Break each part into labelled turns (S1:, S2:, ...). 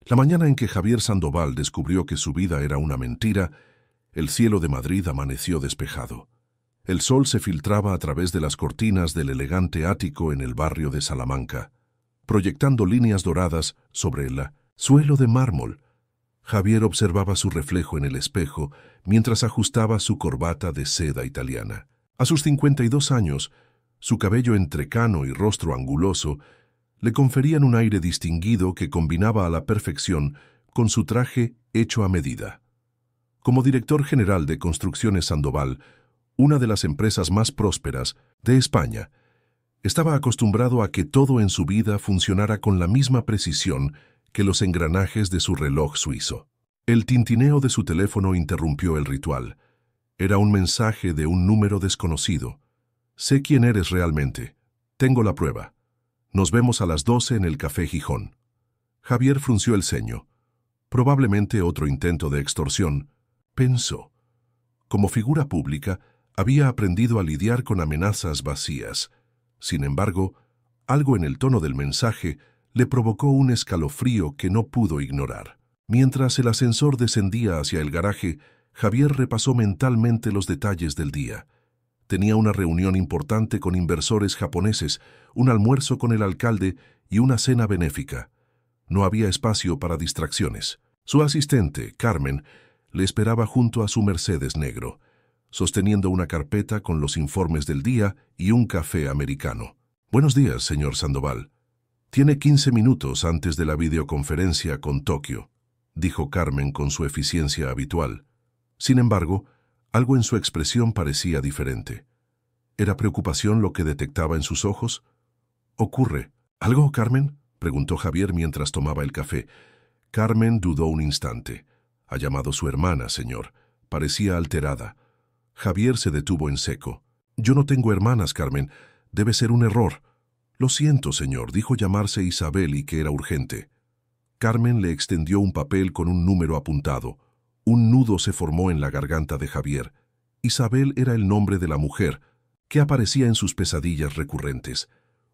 S1: La mañana en que Javier Sandoval descubrió que su vida era una mentira, el cielo de Madrid amaneció despejado. El sol se filtraba a través de las cortinas del elegante ático en el barrio de Salamanca, proyectando líneas doradas sobre el suelo de mármol. Javier observaba su reflejo en el espejo mientras ajustaba su corbata de seda italiana. A sus 52 años, su cabello entrecano y rostro anguloso le conferían un aire distinguido que combinaba a la perfección con su traje hecho a medida. Como director general de Construcciones Sandoval, una de las empresas más prósperas de España, estaba acostumbrado a que todo en su vida funcionara con la misma precisión que los engranajes de su reloj suizo. El tintineo de su teléfono interrumpió el ritual. Era un mensaje de un número desconocido. «Sé quién eres realmente. Tengo la prueba. Nos vemos a las 12 en el Café Gijón». Javier frunció el ceño. Probablemente otro intento de extorsión, pensó. Como figura pública, había aprendido a lidiar con amenazas vacías. Sin embargo, algo en el tono del mensaje le provocó un escalofrío que no pudo ignorar. Mientras el ascensor descendía hacia el garaje, Javier repasó mentalmente los detalles del día. Tenía una reunión importante con inversores japoneses, un almuerzo con el alcalde y una cena benéfica. No había espacio para distracciones. Su asistente, Carmen, le esperaba junto a su Mercedes negro, sosteniendo una carpeta con los informes del día y un café americano. «Buenos días, señor Sandoval. Tiene 15 minutos antes de la videoconferencia con Tokio», dijo Carmen con su eficiencia habitual. Sin embargo, algo en su expresión parecía diferente. ¿Era preocupación lo que detectaba en sus ojos? «¿Ocurre algo, Carmen?», preguntó Javier mientras tomaba el café. Carmen dudó un instante. «Ha llamado su hermana, señor». Parecía alterada. Javier se detuvo en seco. «Yo no tengo hermanas, Carmen. Debe ser un error». «Lo siento, señor. Dijo llamarse Isabel y que era urgente». Carmen le extendió un papel con un número apuntado. Un nudo se formó en la garganta de Javier. Isabel era el nombre de la mujer que aparecía en sus pesadillas recurrentes.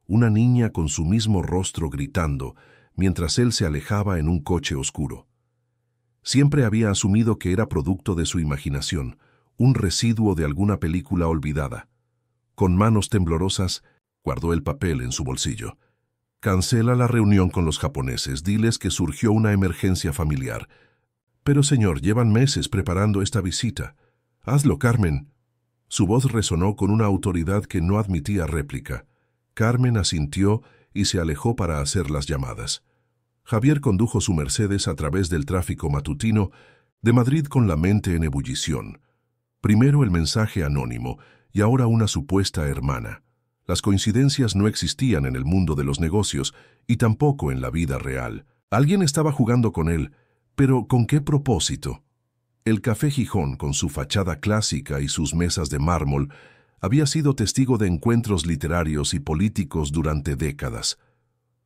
S1: Una niña con su mismo rostro gritando, mientras él se alejaba en un coche oscuro. Siempre había asumido que era producto de su imaginación, un residuo de alguna película olvidada. Con manos temblorosas, guardó el papel en su bolsillo. «Cancela la reunión con los japoneses. Diles que surgió una emergencia familiar». «Pero, señor, llevan meses preparando esta visita». «Hazlo, Carmen». Su voz resonó con una autoridad que no admitía réplica. Carmen asintió y se alejó para hacer las llamadas. Javier condujo su Mercedes a través del tráfico matutino de Madrid con la mente en ebullición. Primero el mensaje anónimo y ahora una supuesta hermana. Las coincidencias no existían en el mundo de los negocios y tampoco en la vida real. Alguien estaba jugando con él, pero ¿con qué propósito? El Café Gijón, con su fachada clásica y sus mesas de mármol, había sido testigo de encuentros literarios y políticos durante décadas.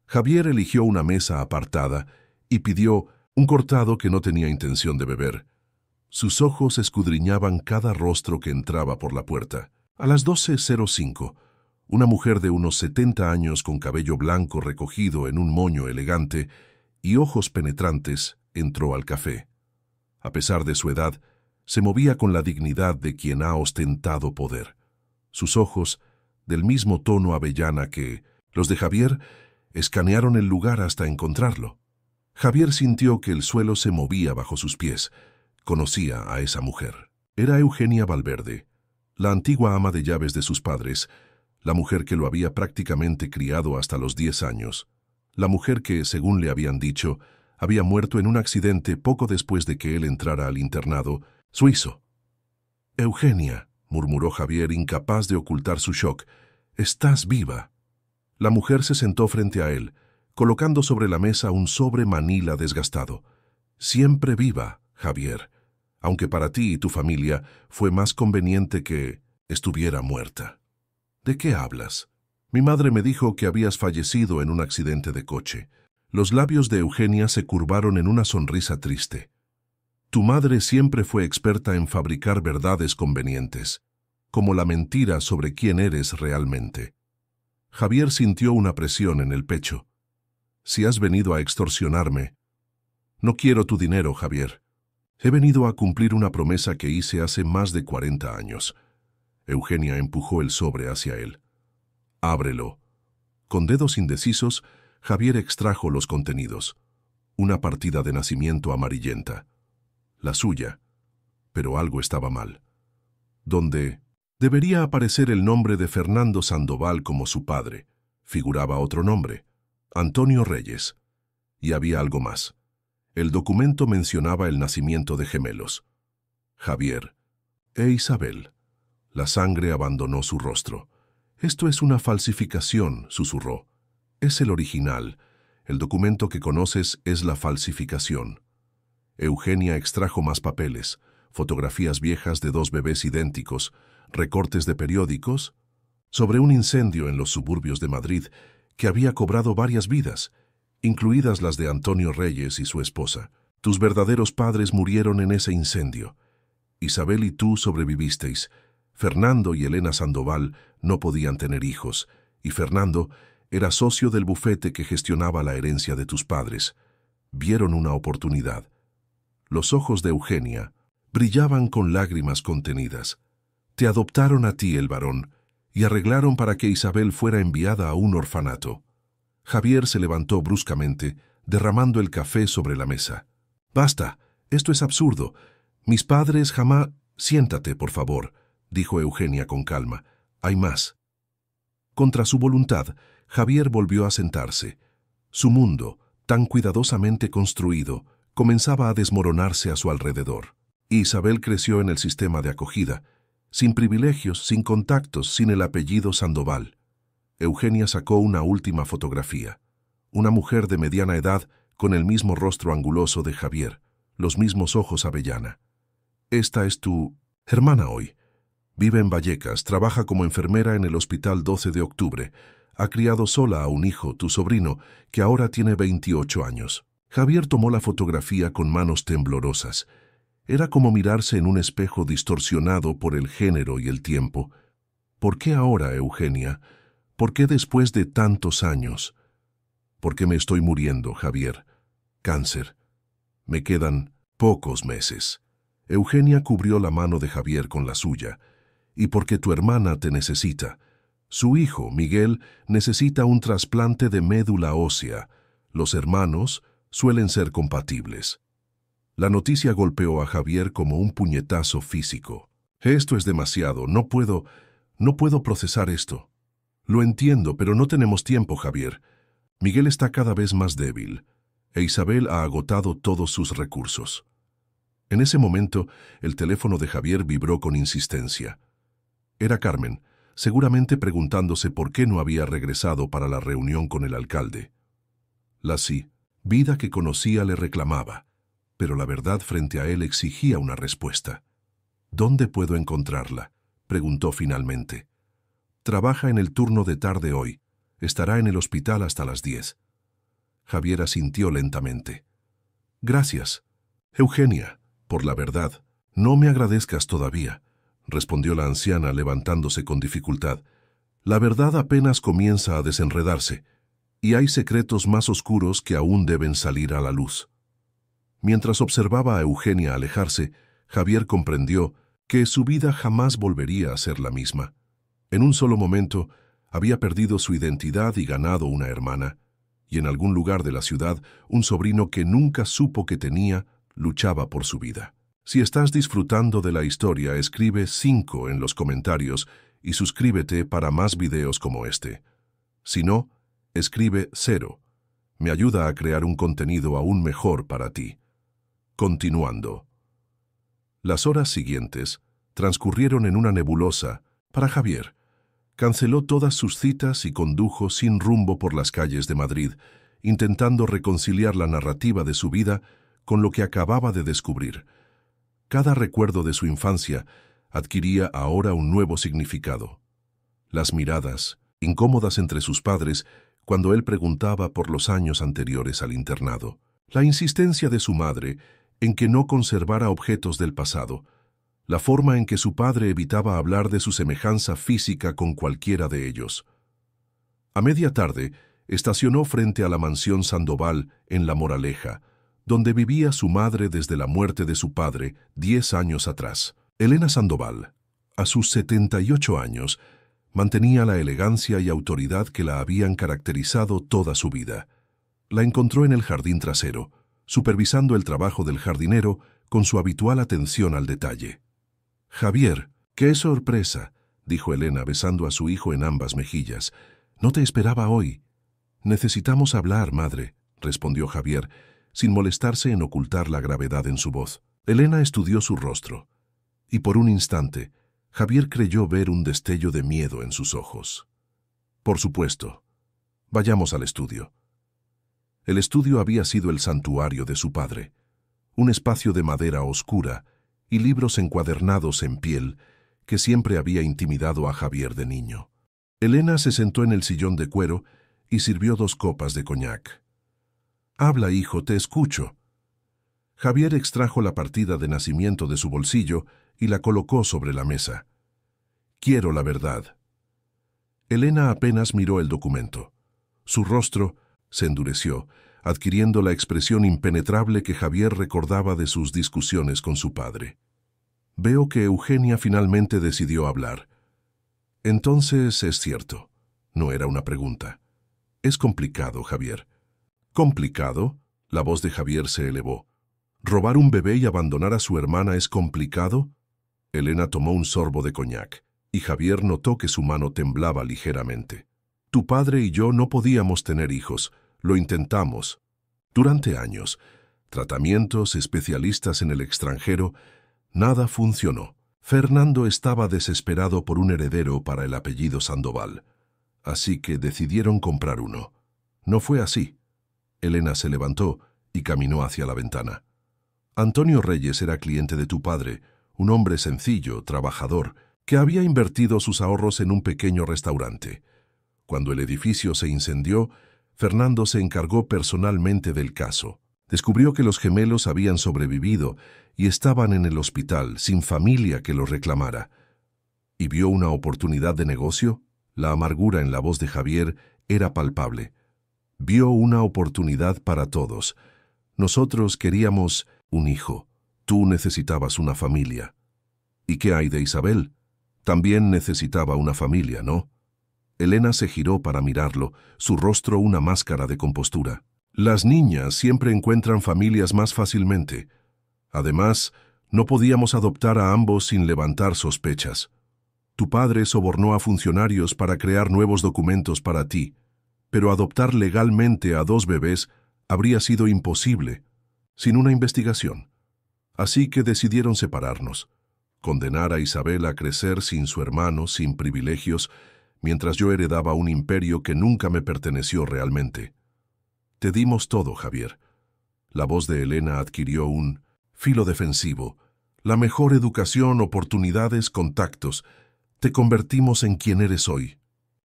S1: Javier eligió una mesa apartada y pidió un cortado que no tenía intención de beber. Sus ojos escudriñaban cada rostro que entraba por la puerta. A las 12:05, una mujer de unos 70 años con cabello blanco recogido en un moño elegante y ojos penetrantes entró al café. A pesar de su edad, se movía con la dignidad de quien ha ostentado poder. Sus ojos, del mismo tono avellana que los de Javier, escanearon el lugar hasta encontrarlo. Javier sintió que el suelo se movía bajo sus pies. Conocía a esa mujer. Era Eugenia Valverde, la antigua ama de llaves de sus padres, la mujer que lo había prácticamente criado hasta los 10 años, la mujer que, según le habían dicho, había muerto en un accidente poco después de que él entrara al internado suizo. «Eugenia», murmuró Javier, incapaz de ocultar su shock, «estás viva». La mujer se sentó frente a él, colocando sobre la mesa un sobre manila desgastado. «Siempre viva, Javier, aunque para ti y tu familia fue más conveniente que estuviera muerta». «¿De qué hablas?» «Mi madre me dijo que habías fallecido en un accidente de coche». Los labios de Eugenia se curvaron en una sonrisa triste. «Tu madre siempre fue experta en fabricar verdades convenientes, como la mentira sobre quién eres realmente». Javier sintió una presión en el pecho. «Si has venido a extorsionarme, No quiero tu dinero, Javier. He venido a cumplir una promesa que hice hace más de 40 años. Eugenia empujó el sobre hacia él. Ábrelo. Con dedos indecisos, Javier extrajo los contenidos. Una partida de nacimiento amarillenta. La suya. Pero algo estaba mal. Donde debería aparecer el nombre de Fernando Sandoval como su padre, figuraba otro nombre, Antonio Reyes. Y había algo más. El documento mencionaba el nacimiento de gemelos. Javier e Isabel. La sangre abandonó su rostro. Esto es una falsificación, susurró. Es el original. El documento que conoces es la falsificación. Eugenia extrajo más papeles, fotografías viejas de 2 bebés idénticos, recortes de periódicos, sobre un incendio en los suburbios de Madrid que había cobrado varias vidas, incluidas las de Antonio Reyes y su esposa. Tus verdaderos padres murieron en ese incendio. Isabel y tú sobrevivisteis. Fernando y Elena Sandoval no podían tener hijos, y Fernando era socio del bufete que gestionaba la herencia de tus padres. Vieron una oportunidad. Los ojos de Eugenia brillaban con lágrimas contenidas. Te adoptaron a ti, el varón, y arreglaron para que Isabel fuera enviada a un orfanato. Javier se levantó bruscamente, derramando el café sobre la mesa. Basta, esto es absurdo. Mis padres jamás... Siéntate, por favor, dijo Eugenia con calma. Hay más. Contra su voluntad, Javier volvió a sentarse. Su mundo, tan cuidadosamente construido, comenzaba a desmoronarse a su alrededor. Isabel creció en el sistema de acogida, sin privilegios, sin contactos, sin el apellido Sandoval. Eugenia sacó una última fotografía. Una mujer de mediana edad con el mismo rostro anguloso de Javier, los mismos ojos avellana. Esta es tu hermana hoy. Vive en Vallecas, trabaja como enfermera en el Hospital 12 de Octubre. Ha criado sola a un hijo, tu sobrino, que ahora tiene 28 años. Javier tomó la fotografía con manos temblorosas. Era como mirarse en un espejo distorsionado por el género y el tiempo. ¿Por qué ahora, Eugenia? ¿Por qué después de tantos años? ¿Por qué me estoy muriendo, Javier? Cáncer. Me quedan pocos meses. Eugenia cubrió la mano de Javier con la suya. Y porque tu hermana te necesita. Su hijo, Miguel, necesita un trasplante de médula ósea. Los hermanos suelen ser compatibles. La noticia golpeó a Javier como un puñetazo físico. Esto es demasiado, no puedo procesar esto. Lo entiendo, pero no tenemos tiempo, Javier. Miguel está cada vez más débil, e Isabel ha agotado todos sus recursos. En ese momento, el teléfono de Javier vibró con insistencia. Era Carmen, seguramente preguntándose por qué no había regresado para la reunión con el alcalde. La vida que conocía le reclamaba, pero la verdad frente a él exigía una respuesta. ¿Dónde puedo encontrarla?, preguntó finalmente. Trabaja en el turno de tarde hoy. Estará en el hospital hasta las 10. Javier asintió lentamente. Gracias. Eugenia, por la verdad, no me agradezcas todavía, respondió la anciana levantándose con dificultad. La verdad apenas comienza a desenredarse, y hay secretos más oscuros que aún deben salir a la luz. Mientras observaba a Eugenia alejarse, Javier comprendió que su vida jamás volvería a ser la misma. En un solo momento, había perdido su identidad y ganado una hermana, y en algún lugar de la ciudad, un sobrino que nunca supo que tenía, luchaba por su vida. Si estás disfrutando de la historia, escribe 5 en los comentarios y suscríbete para más videos como este. Si no, escribe 0. Me ayuda a crear un contenido aún mejor para ti. Continuando. Las horas siguientes transcurrieron en una nebulosa para Javier. Canceló todas sus citas y condujo sin rumbo por las calles de Madrid, intentando reconciliar la narrativa de su vida con lo que acababa de descubrir. Cada recuerdo de su infancia adquiría ahora un nuevo significado. Las miradas, incómodas entre sus padres, cuando él preguntaba por los años anteriores al internado. La insistencia de su madre en que no conservara objetos del pasado. La forma en que su padre evitaba hablar de su semejanza física con cualquiera de ellos. A media tarde, estacionó frente a la mansión Sandoval en La Moraleja, donde vivía su madre desde la muerte de su padre 10 años atrás. Elena Sandoval, a sus 78 años, mantenía la elegancia y autoridad que la habían caracterizado toda su vida. La encontró en el jardín trasero, supervisando el trabajo del jardinero con su habitual atención al detalle. «Javier, qué sorpresa», dijo Elena besando a su hijo en ambas mejillas. «No te esperaba hoy». «Necesitamos hablar, madre», respondió Javier, sin molestarse en ocultar la gravedad en su voz. Elena estudió su rostro, y por un instante, Javier creyó ver un destello de miedo en sus ojos. «Por supuesto. Vayamos al estudio». El estudio había sido el santuario de su padre, un espacio de madera oscura y libros encuadernados en piel que siempre había intimidado a Javier de niño. Elena se sentó en el sillón de cuero y sirvió 2 copas de coñac. «Habla, hijo, te escucho». Javier extrajo la partida de nacimiento de su bolsillo y la colocó sobre la mesa. «Quiero la verdad». Elena apenas miró el documento. Su rostro se endureció, adquiriendo la expresión impenetrable que Javier recordaba de sus discusiones con su padre. «Veo que Eugenia finalmente decidió hablar». «Entonces es cierto». No era una pregunta. «Es complicado, Javier». «¿Complicado?». La voz de Javier se elevó. «¿Robar un bebé y abandonar a su hermana es complicado?». Elena tomó un sorbo de coñac, y Javier notó que su mano temblaba ligeramente. «Tu padre y yo no podíamos tener hijos. Lo intentamos. Durante años. Tratamientos, especialistas en el extranjero. Nada funcionó. Fernando estaba desesperado por un heredero para el apellido Sandoval. Así que decidieron comprar uno. No fue así». Elena se levantó y caminó hacia la ventana. «Antonio Reyes era cliente de tu padre, un hombre sencillo, trabajador, que había invertido sus ahorros en un pequeño restaurante. Cuando el edificio se incendió, Fernando se encargó personalmente del caso. Descubrió que los gemelos habían sobrevivido y estaban en el hospital, sin familia que los reclamara. ¿Y vio una oportunidad de negocio?». La amargura en la voz de Javier era palpable. «Vio una oportunidad para todos. Nosotros queríamos un hijo. Tú necesitabas una familia». «¿Y qué hay de Isabel? También necesitaba una familia, ¿no?». Elena se giró para mirarlo, su rostro una máscara de compostura. «Las niñas siempre encuentran familias más fácilmente. Además, no podíamos adoptar a ambos sin levantar sospechas. Tu padre sobornó a funcionarios para crear nuevos documentos para ti, pero adoptar legalmente a 2 bebés habría sido imposible, sin una investigación. Así que decidieron separarnos, condenar a Isabel a crecer sin su hermano, sin privilegios, mientras yo heredaba un imperio que nunca me perteneció realmente. Te dimos todo, Javier». La voz de Elena adquirió un filo defensivo. «La mejor educación, oportunidades, contactos. Te convertimos en quien eres hoy».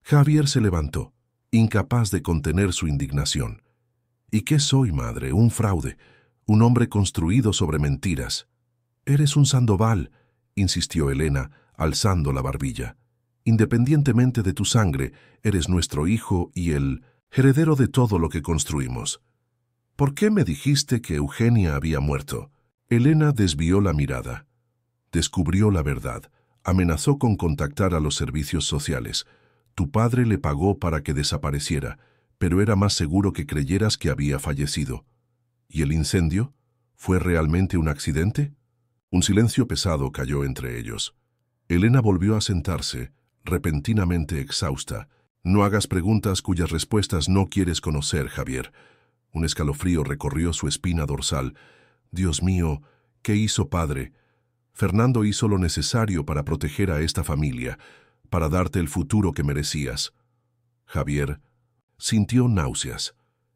S1: Javier se levantó, incapaz de contener su indignación. «¿Y qué soy, madre? Un fraude, un hombre construido sobre mentiras». «Eres un Sandoval», insistió Elena, alzando la barbilla. «Independientemente de tu sangre, eres nuestro hijo y el heredero de todo lo que construimos». «¿Por qué me dijiste que Eugenia había muerto?». Elena desvió la mirada. Descubrió la verdad. Amenazó con contactar a los servicios sociales. Tu padre le pagó para que desapareciera, pero era más seguro que creyeras que había fallecido. ¿Y el incendio? ¿Fue realmente un accidente? Un silencio pesado cayó entre ellos. Elena volvió a sentarse, repentinamente exhausta. «No hagas preguntas cuyas respuestas no quieres conocer, Javier». Un escalofrío recorrió su espina dorsal. «Dios mío, ¿qué hizo padre?». «Fernando hizo lo necesario para proteger a esta familia, para darte el futuro que merecías». Javier sintió náuseas.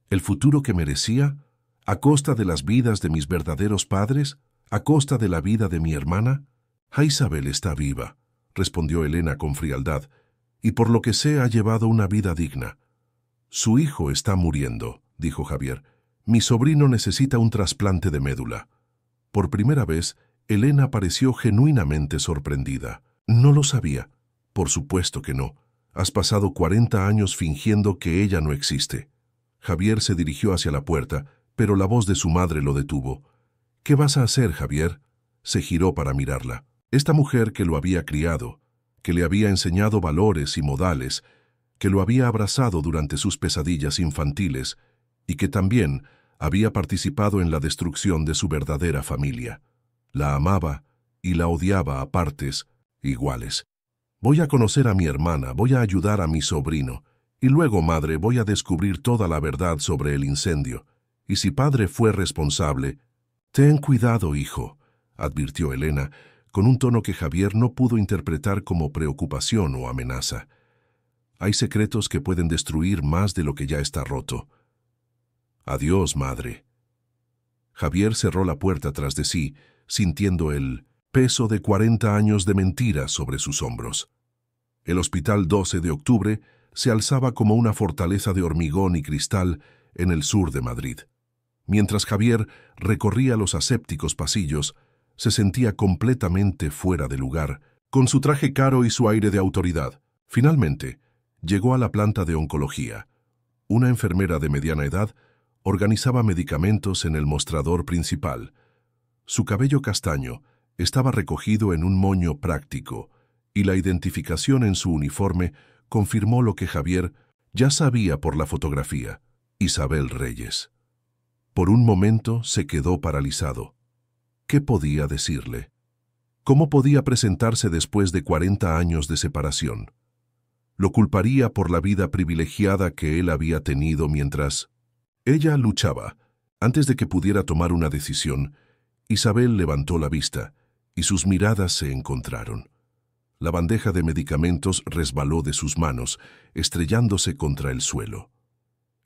S1: ¿El futuro que merecía? ¿A costa de las vidas de mis verdaderos padres? ¿A costa de la vida de mi hermana? «Isabel está viva», respondió Elena con frialdad, «y por lo que sé ha llevado una vida digna». «Su hijo está muriendo», dijo Javier. «Mi sobrino necesita un trasplante de médula». Por primera vez, Elena pareció genuinamente sorprendida. «No lo sabía». «Por supuesto que no. Has pasado 40 años fingiendo que ella no existe». Javier se dirigió hacia la puerta, pero la voz de su madre lo detuvo. «¿Qué vas a hacer, Javier?». Se giró para mirarla. Esta mujer que lo había criado, que le había enseñado valores y modales, que lo había abrazado durante sus pesadillas infantiles y que también había participado en la destrucción de su verdadera familia. La amaba y la odiaba a partes iguales. «Voy a conocer a mi hermana, voy a ayudar a mi sobrino, y luego, madre, voy a descubrir toda la verdad sobre el incendio. Y si padre fue responsable...». «Ten cuidado, hijo», advirtió Elena, con un tono que Javier no pudo interpretar como preocupación o amenaza. «Hay secretos que pueden destruir más de lo que ya está roto». «Adiós, madre». Javier cerró la puerta tras de sí, sintiendo el peso de 40 años de mentiras sobre sus hombros. El Hospital 12 de Octubre se alzaba como una fortaleza de hormigón y cristal en el sur de Madrid. Mientras Javier recorría los asépticos pasillos, se sentía completamente fuera de lugar, con su traje caro y su aire de autoridad. Finalmente, llegó a la planta de oncología. Una enfermera de mediana edad organizaba medicamentos en el mostrador principal. Su cabello castaño estaba recogido en un moño práctico, y la identificación en su uniforme confirmó lo que Javier ya sabía por la fotografía: Isabel Reyes. Por un momento se quedó paralizado. ¿Qué podía decirle? ¿Cómo podía presentarse después de 40 años de separación? ¿Lo culparía por la vida privilegiada que él había tenido mientras ella luchaba? Antes de que pudiera tomar una decisión, Isabel levantó la vista y sus miradas se encontraron. La bandeja de medicamentos resbaló de sus manos, estrellándose contra el suelo.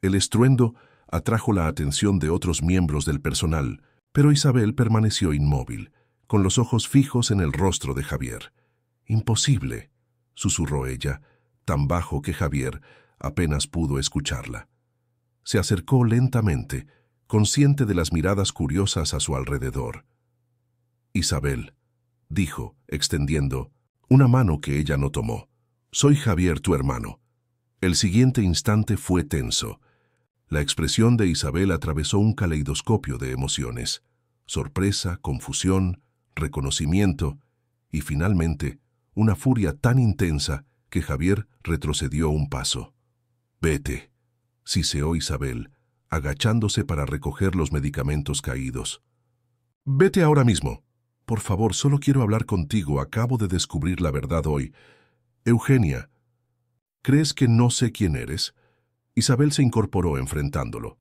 S1: El estruendo atrajo la atención de otros miembros del personal, pero Isabel permaneció inmóvil, con los ojos fijos en el rostro de Javier. «Imposible», susurró ella, tan bajo que Javier apenas pudo escucharla. Se acercó lentamente, consciente de las miradas curiosas a su alrededor. «Isabel», dijo, extendiendo una mano que ella no tomó. «Soy Javier, tu hermano». El siguiente instante fue tenso. La expresión de Isabel atravesó un caleidoscopio de emociones: sorpresa, confusión, reconocimiento y, finalmente, una furia tan intensa que Javier retrocedió un paso. «Vete», siseó Isabel, agachándose para recoger los medicamentos caídos. «Vete ahora mismo. Por favor, solo quiero hablar contigo. Acabo de descubrir la verdad hoy. Eugenia, ¿crees que no sé quién eres?». Isabel se incorporó enfrentándolo.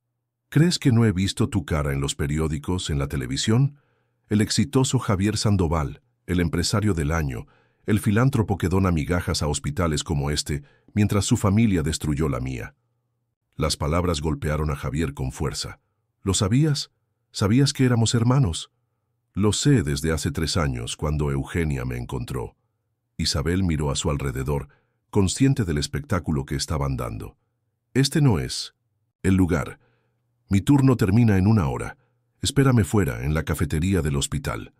S1: «¿Crees que no he visto tu cara en los periódicos, en la televisión? El exitoso Javier Sandoval, el empresario del año, el filántropo que dona migajas a hospitales como este, mientras su familia destruyó la mía». Las palabras golpearon a Javier con fuerza. «¿Lo sabías? ¿Sabías que éramos hermanos?». «Lo sé desde hace 3 años, cuando Eugenia me encontró». Isabel miró a su alrededor, consciente del espectáculo que estaban dando. «Este no es el lugar. Mi turno termina en 1 hora. Espérame fuera, en la cafetería del hospital».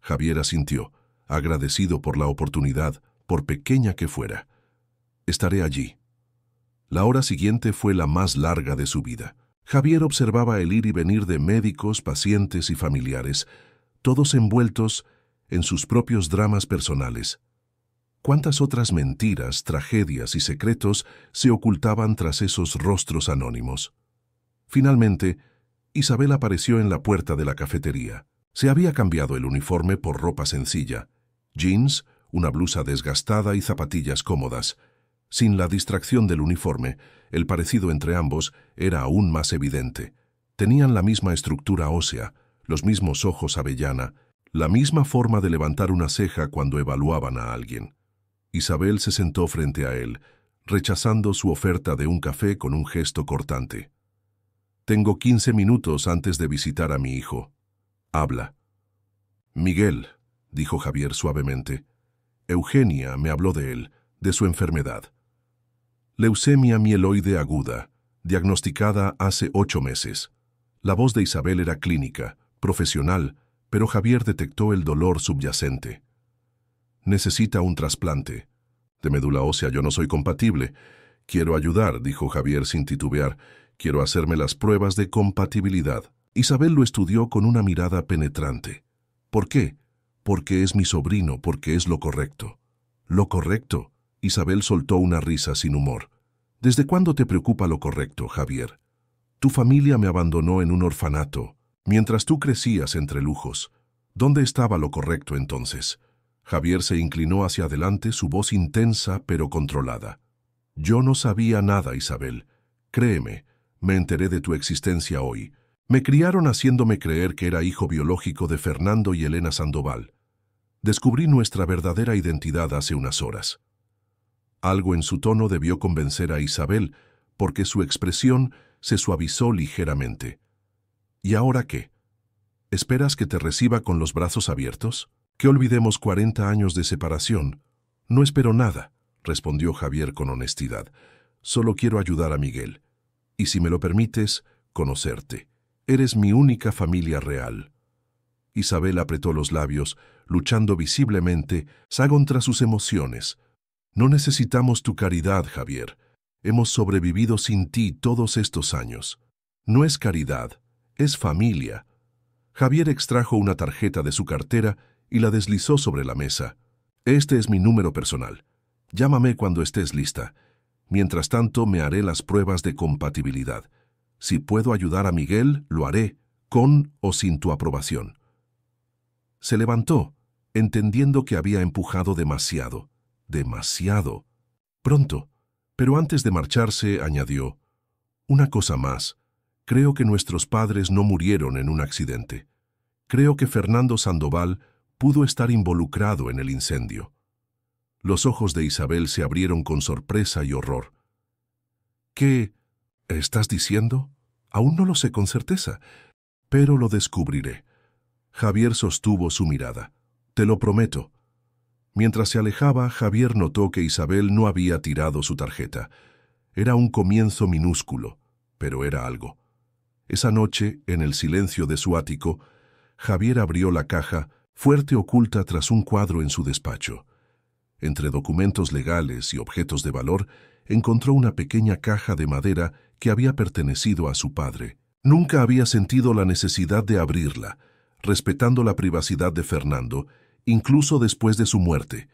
S1: Javier asintió, agradecido por la oportunidad, por pequeña que fuera. «Estaré allí». La hora siguiente fue la más larga de su vida. Javier observaba el ir y venir de médicos, pacientes y familiares, todos envueltos en sus propios dramas personales. ¿Cuántas otras mentiras, tragedias y secretos se ocultaban tras esos rostros anónimos? Finalmente, Isabel apareció en la puerta de la cafetería. Se había cambiado el uniforme por ropa sencilla: jeans, una blusa desgastada y zapatillas cómodas. Sin la distracción del uniforme, el parecido entre ambos era aún más evidente. Tenían la misma estructura ósea, los mismos ojos avellana, la misma forma de levantar una ceja cuando evaluaban a alguien. Isabel se sentó frente a él, rechazando su oferta de un café con un gesto cortante. «Tengo 15 minutos antes de visitar a mi hijo. Habla». «Miguel», dijo Javier suavemente. «Eugenia me habló de él, de su enfermedad. Leucemia mieloide aguda, diagnosticada hace 8 meses. La voz de Isabel era clínica, profesional, pero Javier detectó el dolor subyacente. «Necesita un trasplante. De médula ósea yo no soy compatible. Quiero ayudar», dijo Javier sin titubear. «Quiero hacerme las pruebas de compatibilidad». Isabel lo estudió con una mirada penetrante. ¿Por qué? Porque es mi sobrino, porque es lo correcto. ¿Lo correcto? Isabel soltó una risa sin humor. ¿Desde cuándo te preocupa lo correcto, Javier? Tu familia me abandonó en un orfanato, mientras tú crecías entre lujos. ¿Dónde estaba lo correcto entonces? Javier se inclinó hacia adelante, su voz intensa pero controlada. Yo no sabía nada, Isabel. Créeme, me enteré de tu existencia hoy. Me criaron haciéndome creer que era hijo biológico de Fernando y Elena Sandoval. Descubrí nuestra verdadera identidad hace unas horas. Algo en su tono debió convencer a Isabel, porque su expresión se suavizó ligeramente. ¿Y ahora qué? ¿Esperas que te reciba con los brazos abiertos? ¿Que olvidemos 40 años de separación? No espero nada, respondió Javier con honestidad. Solo quiero ayudar a Miguel. Y si me lo permites, conocerte. Eres mi única familia real. Isabel apretó los labios, luchando visiblemente contra sus emociones. No necesitamos tu caridad, Javier. Hemos sobrevivido sin ti todos estos años. No es caridad, es familia. Javier extrajo una tarjeta de su cartera y la deslizó sobre la mesa. Este es mi número personal. Llámame cuando estés lista. Mientras tanto, me haré las pruebas de compatibilidad. Si puedo ayudar a Miguel, lo haré, con o sin tu aprobación. Se levantó, entendiendo que había empujado demasiado. Demasiado. Pronto. Pero antes de marcharse, añadió, una cosa más. Creo que nuestros padres no murieron en un accidente. Creo que Fernando Sandoval pudo estar involucrado en el incendio. Los ojos de Isabel se abrieron con sorpresa y horror. ¿Qué estás diciendo? Aún no lo sé con certeza, pero lo descubriré. Javier sostuvo su mirada. Te lo prometo. Mientras se alejaba, Javier notó que Isabel no había tirado su tarjeta. Era un comienzo minúsculo, pero era algo. Esa noche, en el silencio de su ático, Javier abrió la caja, fuerte oculta tras un cuadro en su despacho. Entre documentos legales y objetos de valor, encontró una pequeña caja de madera que había pertenecido a su padre. Nunca había sentido la necesidad de abrirla, respetando la privacidad de Fernando, incluso después de su muerte.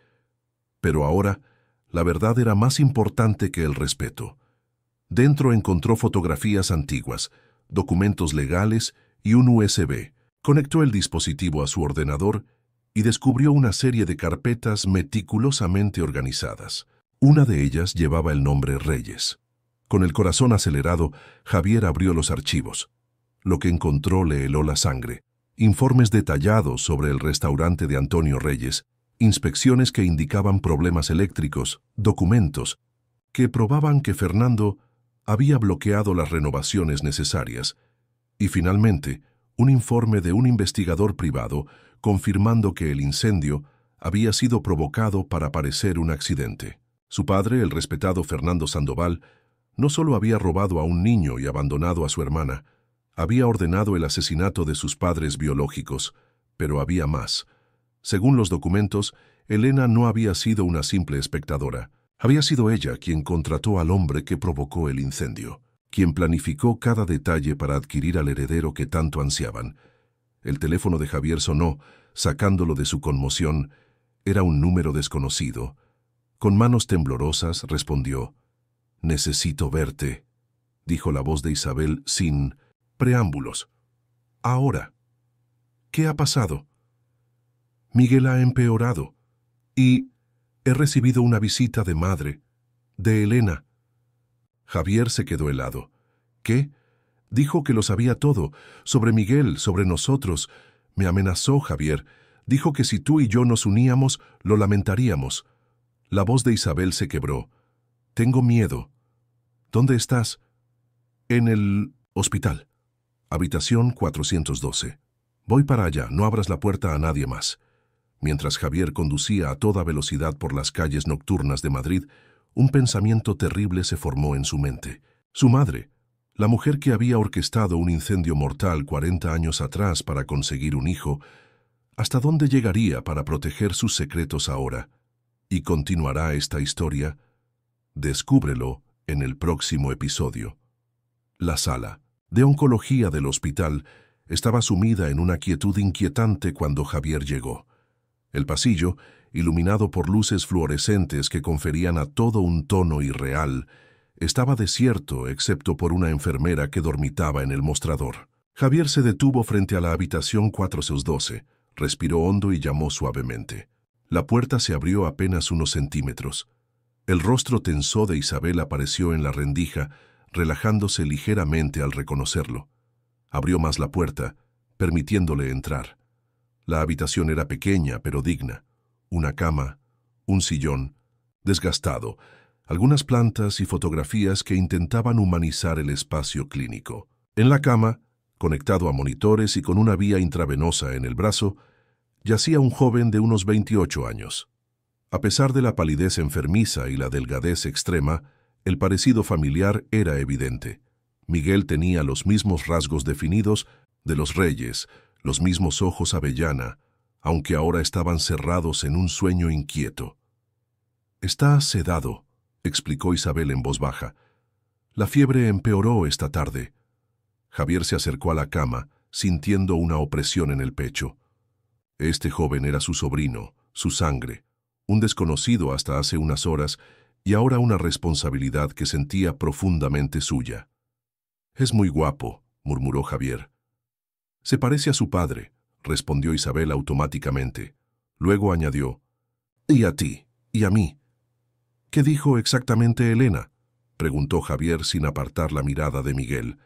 S1: Pero ahora, la verdad era más importante que el respeto. Dentro encontró fotografías antiguas, documentos legales y un USB. Conectó el dispositivo a su ordenador y descubrió una serie de carpetas meticulosamente organizadas. Una de ellas llevaba el nombre Reyes. Con el corazón acelerado, Javier abrió los archivos. Lo que encontró le heló la sangre. Informes detallados sobre el restaurante de Antonio Reyes, inspecciones que indicaban problemas eléctricos, documentos que probaban que Fernando había bloqueado las renovaciones necesarias, y finalmente, un informe de un investigador privado confirmando que el incendio había sido provocado para parecer un accidente. Su padre, el respetado Fernando Sandoval, no solo había robado a un niño y abandonado a su hermana, había ordenado el asesinato de sus padres biológicos, pero había más. Según los documentos, Elena no había sido una simple espectadora. Había sido ella quien contrató al hombre que provocó el incendio, quien planificó cada detalle para adquirir al heredero que tanto ansiaban. El teléfono de Javier sonó, sacándolo de su conmoción. Era un número desconocido. Con manos temblorosas respondió. «Necesito verte», dijo la voz de Isabel sin preámbulos. «Ahora. ¿Qué ha pasado?» «Miguel ha empeorado. Y he recibido una visita de madre, de Elena». Javier se quedó helado. «¿Qué?» Dijo que lo sabía todo, sobre Miguel, sobre nosotros. Me amenazó, Javier. Dijo que si tú y yo nos uníamos, lo lamentaríamos. La voz de Isabel se quebró. «Tengo miedo». «¿Dónde estás?» «En el hospital. Habitación 412. Voy para allá, no abras la puerta a nadie más». Mientras Javier conducía a toda velocidad por las calles nocturnas de Madrid, un pensamiento terrible se formó en su mente. Su madre, la mujer que había orquestado un incendio mortal 40 años atrás para conseguir un hijo, ¿hasta dónde llegaría para proteger sus secretos ahora? ¿Y continuará esta historia? Descúbrelo en el próximo episodio. La sala de oncología del hospital estaba sumida en una quietud inquietante cuando Javier llegó. El pasillo, iluminado por luces fluorescentes que conferían a todo un tono irreal, estaba desierto excepto por una enfermera que dormitaba en el mostrador. Javier se detuvo frente a la habitación 412, respiró hondo y llamó suavemente. La puerta se abrió apenas unos centímetros. El rostro tensó de Isabel apareció en la rendija, relajándose ligeramente al reconocerlo. Abrió más la puerta, permitiéndole entrar. La habitación era pequeña pero digna. Una cama, un sillón, desgastado, algunas plantas y fotografías que intentaban humanizar el espacio clínico. En la cama, conectado a monitores y con una vía intravenosa en el brazo, yacía un joven de unos 28 años. A pesar de la palidez enfermiza y la delgadez extrema, el parecido familiar era evidente. Miguel tenía los mismos rasgos definidos de los reyes, los mismos ojos avellana, aunque ahora estaban cerrados en un sueño inquieto. «Está sedado», explicó Isabel en voz baja. «La fiebre empeoró esta tarde». Javier se acercó a la cama, sintiendo una opresión en el pecho. Este joven era su sobrino, su sangre, un desconocido hasta hace unas horas y ahora una responsabilidad que sentía profundamente suya. «Es muy guapo», murmuró Javier. «Se parece a su padre», respondió Isabel automáticamente. Luego añadió, «Y a ti, y a mí». «¿Qué dijo exactamente Elena?», preguntó Javier sin apartar la mirada de Miguel.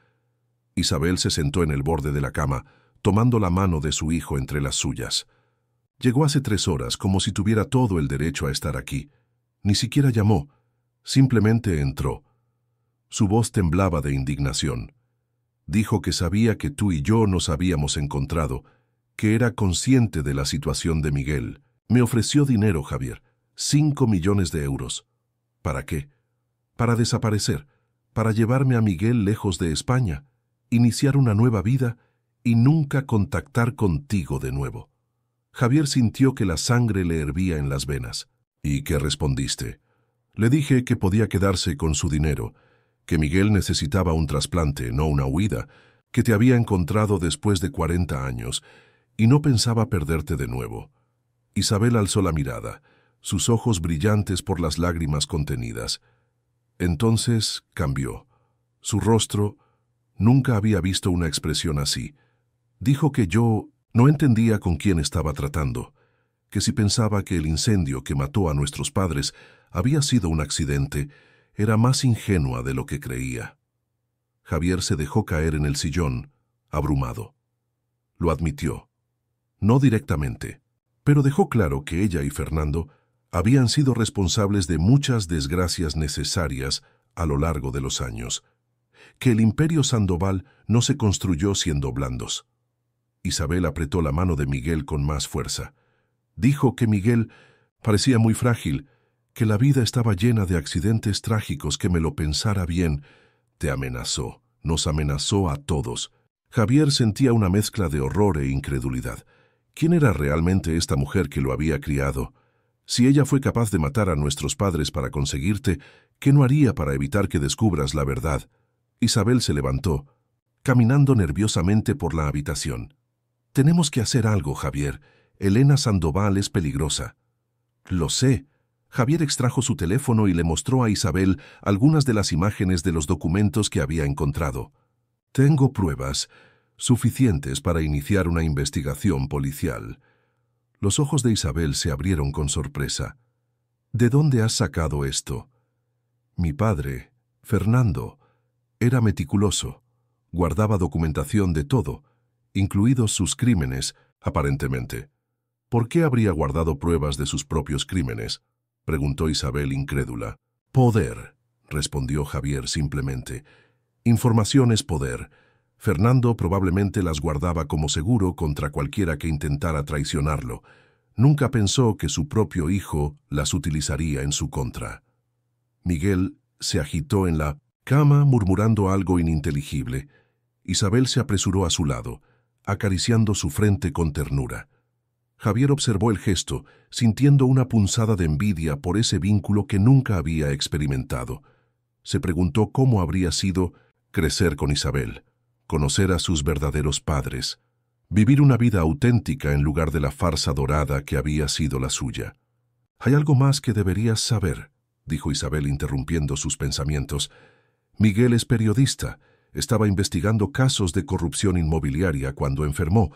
S1: Isabel se sentó en el borde de la cama, tomando la mano de su hijo entre las suyas. «Llegó hace 3 horas, como si tuviera todo el derecho a estar aquí. Ni siquiera llamó, simplemente entró». Su voz temblaba de indignación. Dijo que sabía que tú y yo nos habíamos encontrado, que era consciente de la situación de Miguel. Me ofreció dinero, Javier, 5 millones de euros. ¿Para qué? Para desaparecer, para llevarme a Miguel lejos de España, iniciar una nueva vida y nunca contactar contigo de nuevo. Javier sintió que la sangre le hervía en las venas. ¿Y qué respondiste? Le dije que podía quedarse con su dinero, que Miguel necesitaba un trasplante, no una huida, que te había encontrado después de 40 años y no pensaba perderte de nuevo. Isabel alzó la mirada, sus ojos brillantes por las lágrimas contenidas. Entonces cambió. Su rostro, nunca había visto una expresión así. Dijo que yo no entendía con quién estaba tratando, que si pensaba que el incendio que mató a nuestros padres había sido un accidente, era más ingenua de lo que creía. Javier se dejó caer en el sillón, abrumado. Lo admitió. No directamente, pero dejó claro que ella y Fernando habían sido responsables de muchas desgracias necesarias a lo largo de los años, que el imperio Sandoval no se construyó siendo blandos. Isabel apretó la mano de Miguel con más fuerza. Dijo que Miguel parecía muy frágil, que la vida estaba llena de accidentes trágicos, que me lo pensara bien. Te amenazó, nos amenazó a todos. Javier sentía una mezcla de horror e incredulidad. ¿Quién era realmente esta mujer que lo había criado? Si ella fue capaz de matar a nuestros padres para conseguirte, ¿qué no haría para evitar que descubras la verdad? Isabel se levantó, caminando nerviosamente por la habitación. «Tenemos que hacer algo, Javier. Elena Sandoval es peligrosa». «Lo sé». Javier extrajo su teléfono y le mostró a Isabel algunas de las imágenes de los documentos que había encontrado. «Tengo pruebas suficientes para iniciar una investigación policial». Los ojos de Isabel se abrieron con sorpresa. «¿De dónde has sacado esto?» «Mi padre, Fernando, era meticuloso. Guardaba documentación de todo, incluidos sus crímenes, aparentemente». «¿Por qué habría guardado pruebas de sus propios crímenes?», preguntó Isabel incrédula. «Poder», respondió Javier simplemente. «Información es poder. Fernando probablemente las guardaba como seguro contra cualquiera que intentara traicionarlo. Nunca pensó que su propio hijo las utilizaría en su contra». Miguel se agitó en la cama murmurando algo ininteligible. Isabel se apresuró a su lado, acariciando su frente con ternura. Javier observó el gesto, sintiendo una punzada de envidia por ese vínculo que nunca había experimentado. Se preguntó cómo habría sido crecer con Isabel, conocer a sus verdaderos padres, vivir una vida auténtica en lugar de la farsa dorada que había sido la suya. «Hay algo más que deberías saber», dijo Isabel interrumpiendo sus pensamientos. «Miguel es periodista. Estaba investigando casos de corrupción inmobiliaria cuando enfermó.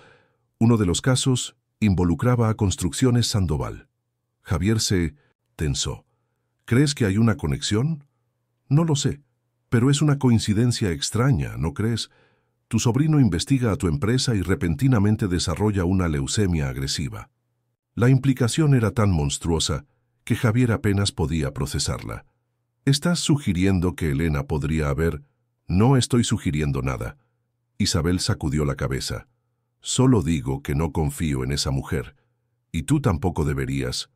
S1: Uno de los casos involucraba a Construcciones Sandoval». Javier se tensó. «¿Crees que hay una conexión?» «No lo sé, pero es una coincidencia extraña, ¿no crees? Tu sobrino investiga a tu empresa y repentinamente desarrolla una leucemia agresiva». La implicación era tan monstruosa que Javier apenas podía procesarla. «¿Estás sugiriendo que Elena podría haber...?» «No estoy sugiriendo nada». Isabel sacudió la cabeza. «Solo digo que no confío en esa mujer, y tú tampoco deberías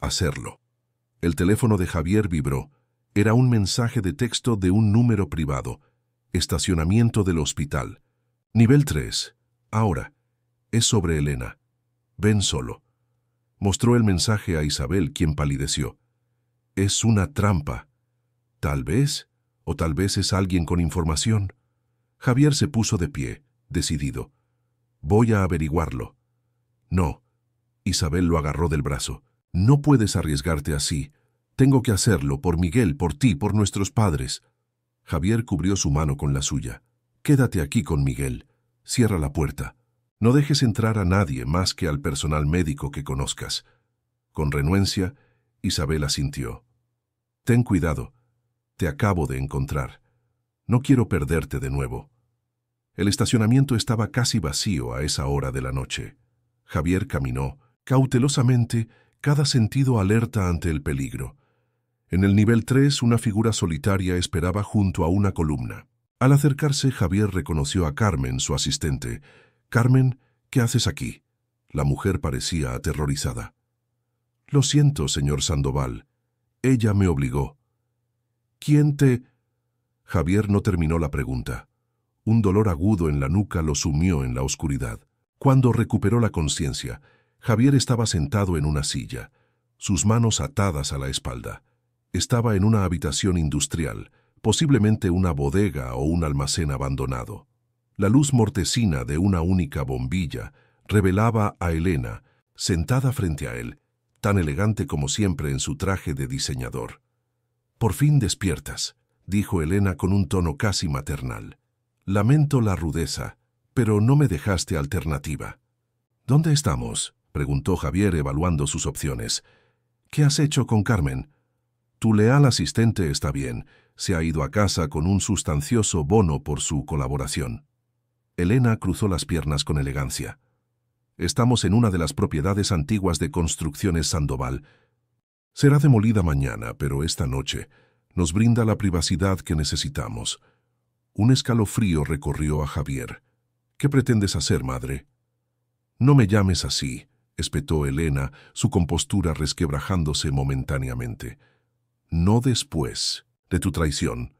S1: hacerlo». El teléfono de Javier vibró. Era un mensaje de texto de un número privado. Estacionamiento del hospital. Nivel 3. Ahora. Es sobre Elena. Ven solo. Mostró el mensaje a Isabel, quien palideció. «Es una trampa. Tal vez, o tal vez es alguien con información». Javier se puso de pie, decidido. «Voy a averiguarlo». «No». Isabel lo agarró del brazo. «No puedes arriesgarte así. Tengo que hacerlo, por Miguel, por ti, por nuestros padres». Javier cubrió su mano con la suya. «Quédate aquí con Miguel. Cierra la puerta. No dejes entrar a nadie más que al personal médico que conozcas». Con renuencia, Isabel asintió. «Ten cuidado. Te acabo de encontrar. No quiero perderte de nuevo». El estacionamiento estaba casi vacío a esa hora de la noche. Javier caminó, cautelosamente, cada sentido alerta ante el peligro. En el nivel 3, una figura solitaria esperaba junto a una columna. Al acercarse, Javier reconoció a Carmen, su asistente. «Carmen, ¿qué haces aquí?» La mujer parecía aterrorizada. «Lo siento, señor Sandoval. Ella me obligó». «¿Quién te...?» Javier no terminó la pregunta. Un dolor agudo en la nuca lo sumió en la oscuridad. Cuando recuperó la conciencia, Javier estaba sentado en una silla, sus manos atadas a la espalda. Estaba en una habitación industrial, posiblemente una bodega o un almacén abandonado. La luz mortecina de una única bombilla revelaba a Elena, sentada frente a él, tan elegante como siempre en su traje de diseñador. «Por fin despiertas», dijo Elena con un tono casi maternal. «Lamento la rudeza, pero no me dejaste alternativa». «¿Dónde estamos?», preguntó Javier evaluando sus opciones. «¿Qué has hecho con Carmen?» «Tu leal asistente está bien. Se ha ido a casa con un sustancioso bono por su colaboración». Elena cruzó las piernas con elegancia. «Estamos en una de las propiedades antiguas de Construcciones Sandoval. Será demolida mañana, pero esta noche nos brinda la privacidad que necesitamos». Un escalofrío recorrió a Javier. «¿Qué pretendes hacer, madre?» «No me llames así», espetó Elena, su compostura resquebrajándose momentáneamente. «No después de tu traición.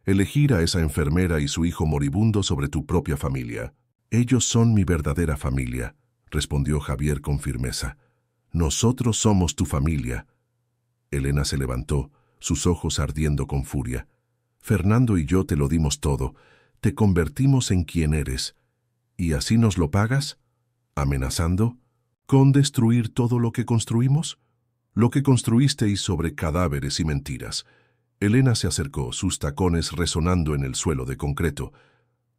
S1: Elegir a esa enfermera y su hijo moribundo sobre tu propia familia. Ellos son mi verdadera familia», respondió Javier con firmeza. «Nosotros somos tu familia». Elena se levantó, sus ojos ardiendo con furia. «Fernando y yo te lo dimos todo. Te convertimos en quien eres. ¿Y así nos lo pagas? ¿Amenazando? ¿Con destruir todo lo que construimos? Lo que construisteis sobre cadáveres y mentiras». Elena se acercó, sus tacones resonando en el suelo de concreto.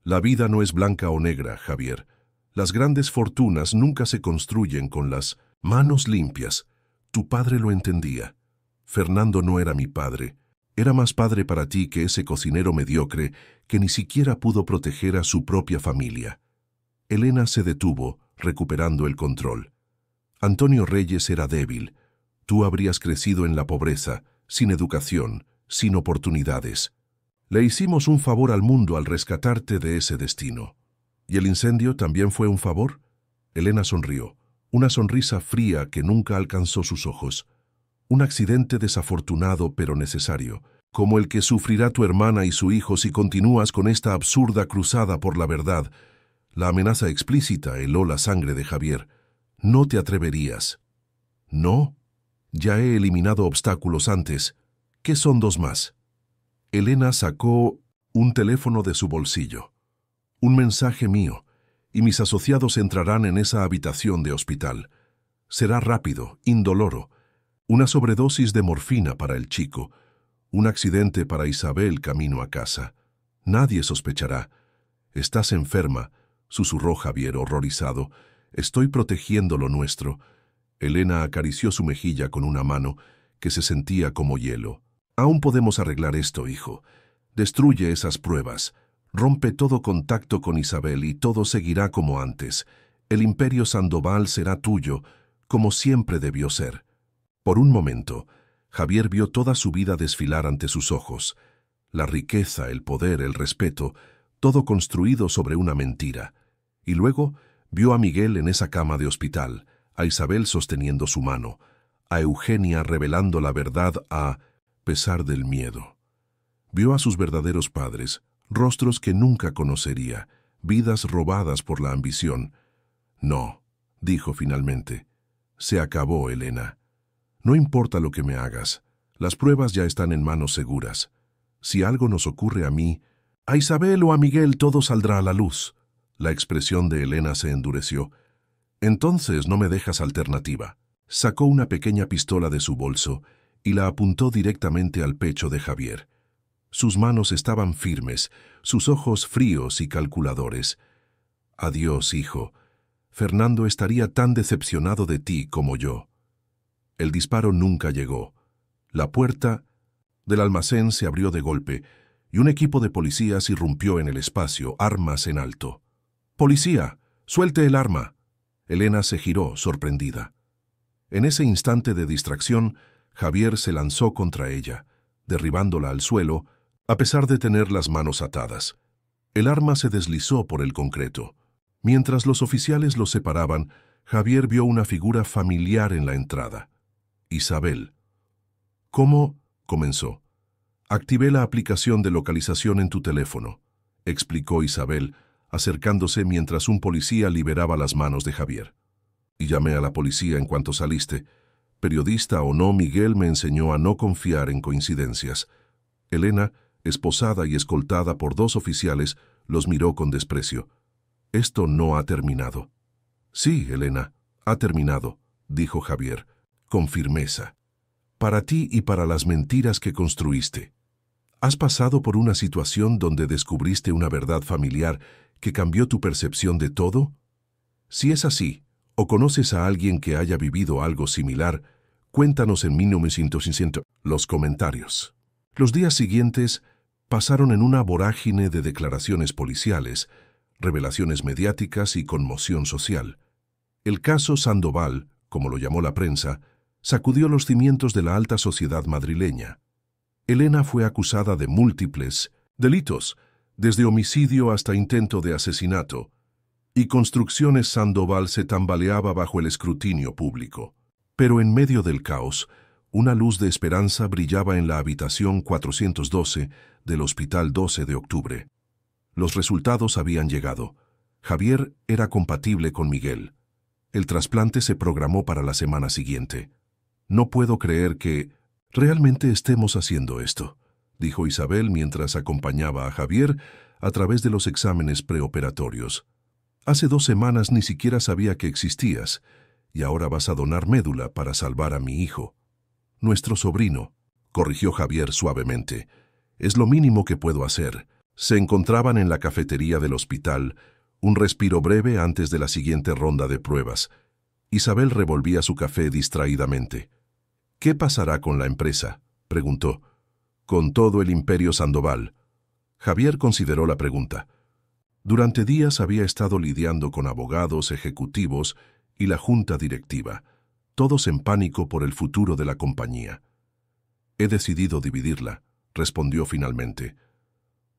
S1: «La vida no es blanca o negra, Javier. Las grandes fortunas nunca se construyen con las manos limpias. Tu padre lo entendía. Fernando no era mi padre. Era más padre para ti que ese cocinero mediocre que ni siquiera pudo proteger a su propia familia». Elena se detuvo, recuperando el control. «Antonio Reyes era débil. Tú habrías crecido en la pobreza, sin educación, sin oportunidades. Le hicimos un favor al mundo al rescatarte de ese destino». «¿Y el incendio también fue un favor?» Elena sonrió, una sonrisa fría que nunca alcanzó sus ojos. «Un accidente desafortunado pero necesario, como el que sufrirá tu hermana y su hijo si continúas con esta absurda cruzada por la verdad». La amenaza explícita heló la sangre de Javier. «No te atreverías». «No. Ya he eliminado obstáculos antes. ¿Qué son dos más?» Elena sacó un teléfono de su bolsillo. Un mensaje mío, y mis asociados entrarán en esa habitación de hospital. Será rápido, indoloro. Una sobredosis de morfina para el chico. Un accidente para Isabel camino a casa. Nadie sospechará. Estás enferma, susurró Javier horrorizado. Estoy protegiendo lo nuestro. Elena acarició su mejilla con una mano que se sentía como hielo. Aún podemos arreglar esto, hijo. Destruye esas pruebas. Rompe todo contacto con Isabel y todo seguirá como antes. El Imperio Sandoval será tuyo, como siempre debió ser. Por un momento, Javier vio toda su vida desfilar ante sus ojos. La riqueza, el poder, el respeto, todo construido sobre una mentira. Y luego vio a Miguel en esa cama de hospital, a Isabel sosteniendo su mano, a Eugenia revelando la verdad a pesar del miedo. Vio a sus verdaderos padres, rostros que nunca conocería, vidas robadas por la ambición. No, dijo finalmente. Se acabó, Elena. No importa lo que me hagas, las pruebas ya están en manos seguras. Si algo nos ocurre a mí, a Isabel o a Miguel todo saldrá a la luz. La expresión de Elena se endureció. Entonces no me dejas alternativa. Sacó una pequeña pistola de su bolso y la apuntó directamente al pecho de Javier. Sus manos estaban firmes, sus ojos fríos y calculadores. Adiós, hijo. Fernando estaría tan decepcionado de ti como yo. El disparo nunca llegó. La puerta del almacén se abrió de golpe y un equipo de policías irrumpió en el espacio, armas en alto. ¡Policía! ¡Suelte el arma! Elena se giró, sorprendida. En ese instante de distracción, Javier se lanzó contra ella, derribándola al suelo, a pesar de tener las manos atadas. El arma se deslizó por el concreto. Mientras los oficiales los separaban, Javier vio una figura familiar en la entrada. Isabel. ¿Cómo? Comenzó. Activé la aplicación de localización en tu teléfono, explicó Isabel, acercándose mientras un policía liberaba las manos de Javier. Y llamé a la policía en cuanto saliste. Periodista o no, Miguel me enseñó a no confiar en coincidencias. Elena, esposada y escoltada por 2 oficiales, los miró con desprecio. Esto no ha terminado. Sí, Elena, ha terminado, dijo Javier, con firmeza. Para ti y para las mentiras que construiste. ¿Has pasado por una situación donde descubriste una verdad familiar que cambió tu percepción de todo? Si es así, o conoces a alguien que haya vivido algo similar, cuéntanos en 1960 los comentarios. Los días siguientes pasaron en una vorágine de declaraciones policiales, revelaciones mediáticas y conmoción social. El caso Sandoval, como lo llamó la prensa, sacudió los cimientos de la alta sociedad madrileña. Elena fue acusada de múltiples delitos, desde homicidio hasta intento de asesinato, y Construcciones Sandoval se tambaleaba bajo el escrutinio público. Pero en medio del caos, una luz de esperanza brillaba en la habitación 412 del Hospital 12 de Octubre. Los resultados habían llegado. Javier era compatible con Miguel. El trasplante se programó para la semana siguiente. No puedo creer que realmente estemos haciendo esto, dijo Isabel mientras acompañaba a Javier a través de los exámenes preoperatorios. Hace 2 semanas ni siquiera sabía que existías, y ahora vas a donar médula para salvar a mi hijo. Nuestro sobrino, corrigió Javier suavemente. Es lo mínimo que puedo hacer. Se encontraban en la cafetería del hospital, un respiro breve antes de la siguiente ronda de pruebas. Isabel revolvía su café distraídamente. ¿Qué pasará con la empresa?, preguntó. Con todo el Imperio Sandoval. Javier consideró la pregunta. Durante días había estado lidiando con abogados, ejecutivos y la junta directiva, todos en pánico por el futuro de la compañía. He decidido dividirla, respondió finalmente.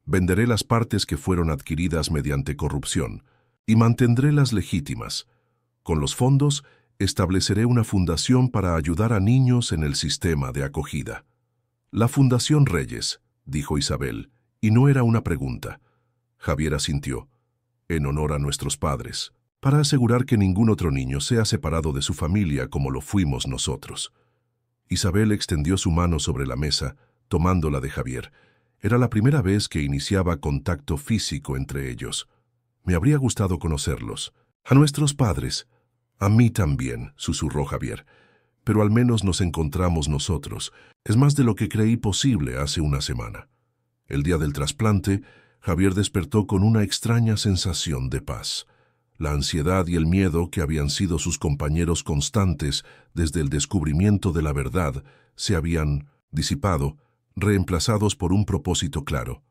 S1: Venderé las partes que fueron adquiridas mediante corrupción y mantendré las legítimas. Con los fondos, estableceré una fundación para ayudar a niños en el sistema de acogida. La Fundación Reyes, dijo Isabel, y no era una pregunta. Javier asintió. En honor a nuestros padres, para asegurar que ningún otro niño sea separado de su familia como lo fuimos nosotros. Isabel extendió su mano sobre la mesa, tomándola de Javier. Era la primera vez que iniciaba contacto físico entre ellos. Me habría gustado conocerlos. A nuestros padres. A mí también, susurró Javier. Pero al menos nos encontramos nosotros. Es más de lo que creí posible hace una semana. El día del trasplante, Javier despertó con una extraña sensación de paz. La ansiedad y el miedo, que habían sido sus compañeros constantes desde el descubrimiento de la verdad, se habían disipado, reemplazados por un propósito claro.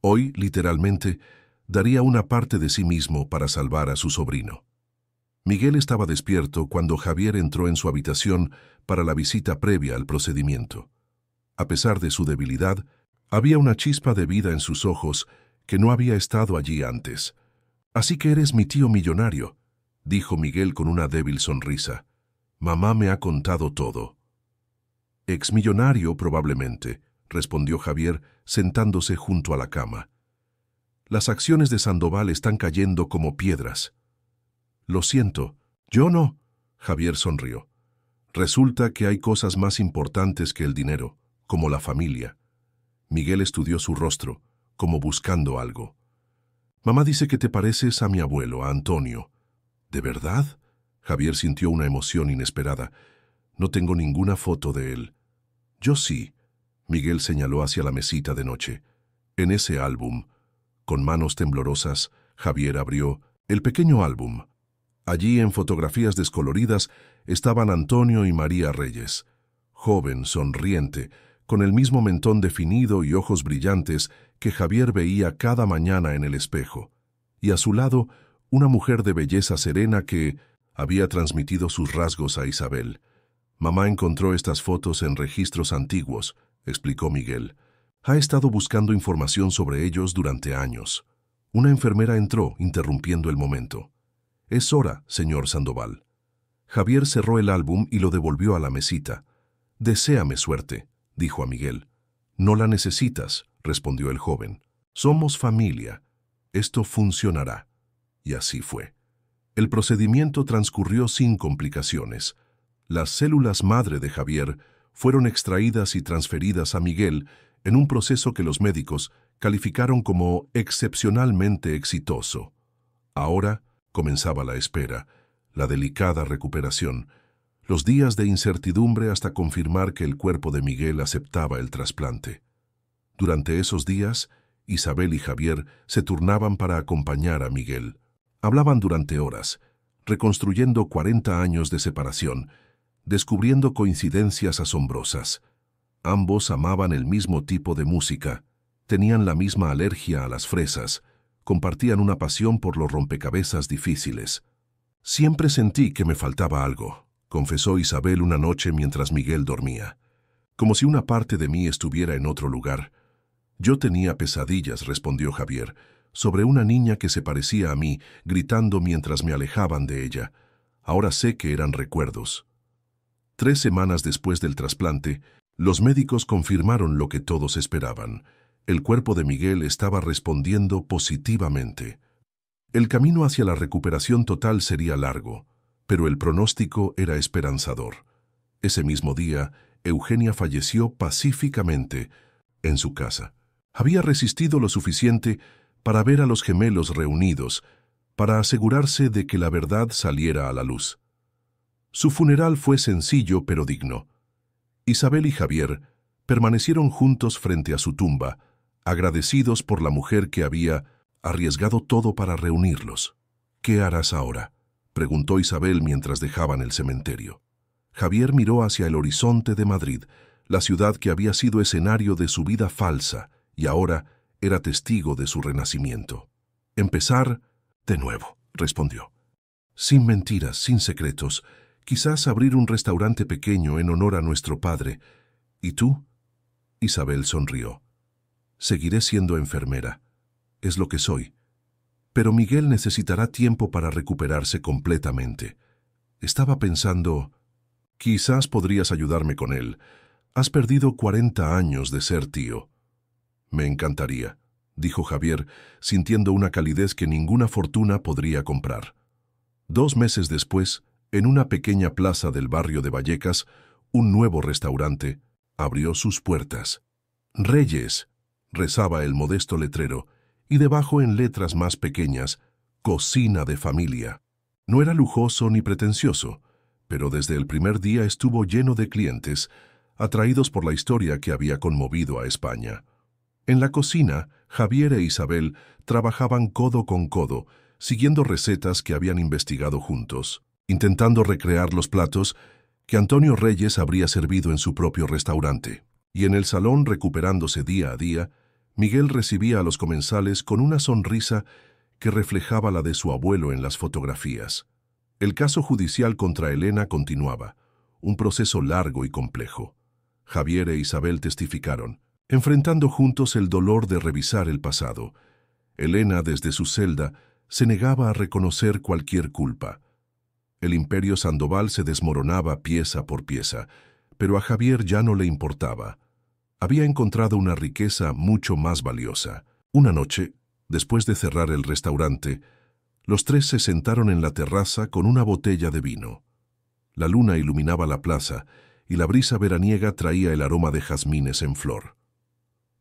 S1: Hoy, literalmente, daría una parte de sí mismo para salvar a su sobrino. Miguel estaba despierto cuando Javier entró en su habitación para la visita previa al procedimiento. A pesar de su debilidad, había una chispa de vida en sus ojos que no había estado allí antes. «Así que eres mi tío millonario», dijo Miguel con una débil sonrisa. «Mamá me ha contado todo». «Exmillonario, probablemente», respondió Javier, sentándose junto a la cama. «Las acciones de Sandoval están cayendo como piedras». «Lo siento, yo no», Javier sonrió. «Resulta que hay cosas más importantes que el dinero, como la familia». Miguel estudió su rostro, como buscando algo. «Mamá dice que te pareces a mi abuelo, a Antonio». «¿De verdad?» Javier sintió una emoción inesperada. «No tengo ninguna foto de él». «Yo sí», Miguel señaló hacia la mesita de noche. «En ese álbum». Con manos temblorosas, Javier abrió el pequeño álbum. Allí, en fotografías descoloridas, estaban Antonio y María Reyes. Joven, sonriente, con el mismo mentón definido y ojos brillantes que Javier veía cada mañana en el espejo. Y a su lado, una mujer de belleza serena que había transmitido sus rasgos a Isabel. «Mamá encontró estas fotos en registros antiguos», explicó Miguel. «Ha estado buscando información sobre ellos durante años». Una enfermera entró, interrumpiendo el momento. «Es hora, señor Sandoval». Javier cerró el álbum y lo devolvió a la mesita. «Deséame suerte», dijo a Miguel. «No la necesitas», respondió el joven. «Somos familia. Esto funcionará». Y así fue. El procedimiento transcurrió sin complicaciones. Las células madre de Javier fueron extraídas y transferidas a Miguel en un proceso que los médicos calificaron como excepcionalmente exitoso. Ahora comenzaba la espera, la delicada recuperación, los días de incertidumbre hasta confirmar que el cuerpo de Miguel aceptaba el trasplante. Durante esos días, Isabel y Javier se turnaban para acompañar a Miguel. Hablaban durante horas, reconstruyendo 40 años de separación, descubriendo coincidencias asombrosas. Ambos amaban el mismo tipo de música, tenían la misma alergia a las fresas, compartían una pasión por los rompecabezas difíciles. «Siempre sentí que me faltaba algo», confesó Isabel una noche mientras Miguel dormía. «Como si una parte de mí estuviera en otro lugar». «Yo tenía pesadillas», respondió Javier, «sobre una niña que se parecía a mí, gritando mientras me alejaban de ella. Ahora sé que eran recuerdos». 3 semanas después del trasplante, los médicos confirmaron lo que todos esperaban. El cuerpo de Miguel estaba respondiendo positivamente. El camino hacia la recuperación total sería largo, pero el pronóstico era esperanzador. Ese mismo día, Eugenia falleció pacíficamente en su casa. Había resistido lo suficiente para ver a los gemelos reunidos, para asegurarse de que la verdad saliera a la luz. Su funeral fue sencillo pero digno. Isabel y Javier permanecieron juntos frente a su tumba, agradecidos por la mujer que había arriesgado todo para reunirlos. «¿Qué harás ahora?», preguntó Isabel mientras dejaban el cementerio. Javier miró hacia el horizonte de Madrid, la ciudad que había sido escenario de su vida falsa y ahora era testigo de su renacimiento. «Empezar de nuevo», respondió. «Sin mentiras, sin secretos. Quizás abrir un restaurante pequeño en honor a nuestro padre. ¿Y tú?». Isabel sonrió. «Seguiré siendo enfermera. Es lo que soy. Pero Miguel necesitará tiempo para recuperarse completamente. Estaba pensando, quizás podrías ayudarme con él. Has perdido 40 años de ser tío». «Me encantaría», dijo Javier, sintiendo una calidez que ninguna fortuna podría comprar. 2 meses después, en una pequeña plaza del barrio de Vallecas, un nuevo restaurante abrió sus puertas. «Reyes», rezaba el modesto letrero, y debajo en letras más pequeñas, cocina de familia. No era lujoso ni pretencioso, pero desde el primer día estuvo lleno de clientes, atraídos por la historia que había conmovido a España. En la cocina, Javier e Isabel trabajaban codo con codo, siguiendo recetas que habían investigado juntos, intentando recrear los platos que Antonio Reyes habría servido en su propio restaurante. Y en el salón, recuperándose día a día, Miguel recibía a los comensales con una sonrisa que reflejaba la de su abuelo en las fotografías. El caso judicial contra Elena continuaba, un proceso largo y complejo. Javier e Isabel testificaron, enfrentando juntos el dolor de revisar el pasado. Elena, desde su celda, se negaba a reconocer cualquier culpa. El imperio Sandoval se desmoronaba pieza por pieza, pero a Javier ya no le importaba. Había encontrado una riqueza mucho más valiosa. Una noche, después de cerrar el restaurante, los tres se sentaron en la terraza con una botella de vino. La luna iluminaba la plaza y la brisa veraniega traía el aroma de jazmines en flor.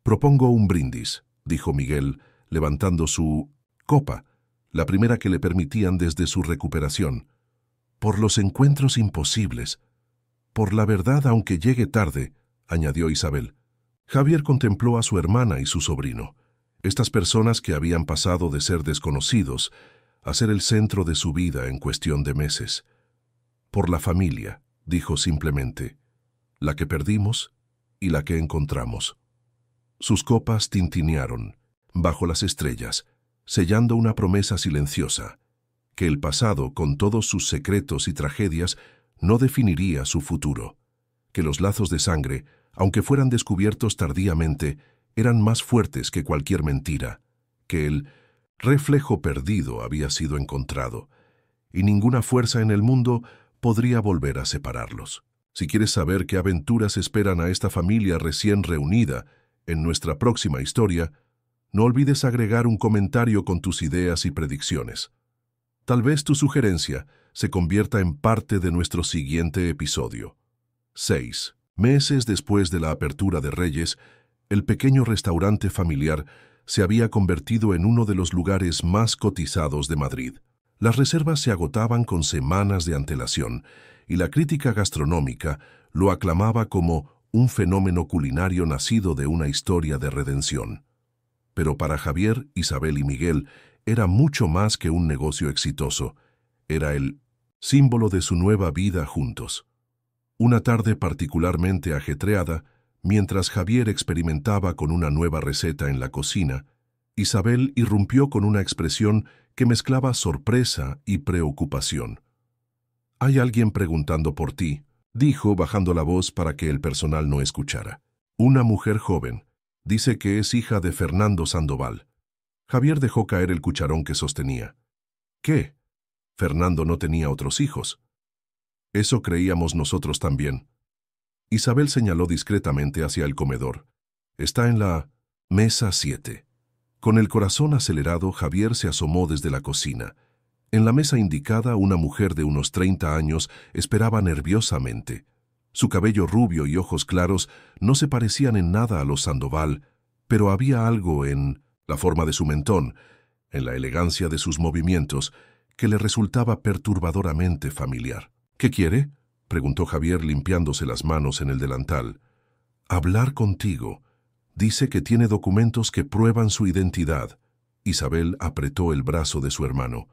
S1: «Propongo un brindis», dijo Miguel, levantando su copa, la primera que le permitían desde su recuperación. «Por los encuentros imposibles. Por la verdad aunque llegue tarde», añadió Isabel. Javier contempló a su hermana y su sobrino, estas personas que habían pasado de ser desconocidos a ser el centro de su vida en cuestión de meses. «Por la familia», dijo simplemente, «la que perdimos y la que encontramos». Sus copas tintinearon, bajo las estrellas, sellando una promesa silenciosa, que el pasado, con todos sus secretos y tragedias, no definiría su futuro, que los lazos de sangre, aunque fueran descubiertos tardíamente, eran más fuertes que cualquier mentira, que el reflejo perdido había sido encontrado, y ninguna fuerza en el mundo podría volver a separarlos. Si quieres saber qué aventuras esperan a esta familia recién reunida en nuestra próxima historia, no olvides agregar un comentario con tus ideas y predicciones. Tal vez tu sugerencia se convierta en parte de nuestro siguiente episodio. 6. Meses después de la apertura de Reyes, el pequeño restaurante familiar se había convertido en uno de los lugares más cotizados de Madrid. Las reservas se agotaban con semanas de antelación y la crítica gastronómica lo aclamaba como un fenómeno culinario nacido de una historia de redención. Pero para Javier, Isabel y Miguel era mucho más que un negocio exitoso. Era el símbolo de su nueva vida juntos. Una tarde particularmente ajetreada, mientras Javier experimentaba con una nueva receta en la cocina, Isabel irrumpió con una expresión que mezclaba sorpresa y preocupación. «Hay alguien preguntando por ti», dijo bajando la voz para que el personal no escuchara. «Una mujer joven. Dice que es hija de Fernando Sandoval». Javier dejó caer el cucharón que sostenía. «¿Qué? Fernando no tenía otros hijos». «Eso creíamos nosotros también». Isabel señaló discretamente hacia el comedor. «Está en la mesa 7». Con el corazón acelerado, Javier se asomó desde la cocina. En la mesa indicada, una mujer de unos 30 años esperaba nerviosamente. Su cabello rubio y ojos claros no se parecían en nada a los Sandoval, pero había algo en la forma de su mentón, en la elegancia de sus movimientos, que le resultaba perturbadoramente familiar. «¿Qué quiere?», preguntó Javier limpiándose las manos en el delantal. «Hablar contigo. Dice que tiene documentos que prueban su identidad». Isabel apretó el brazo de su hermano.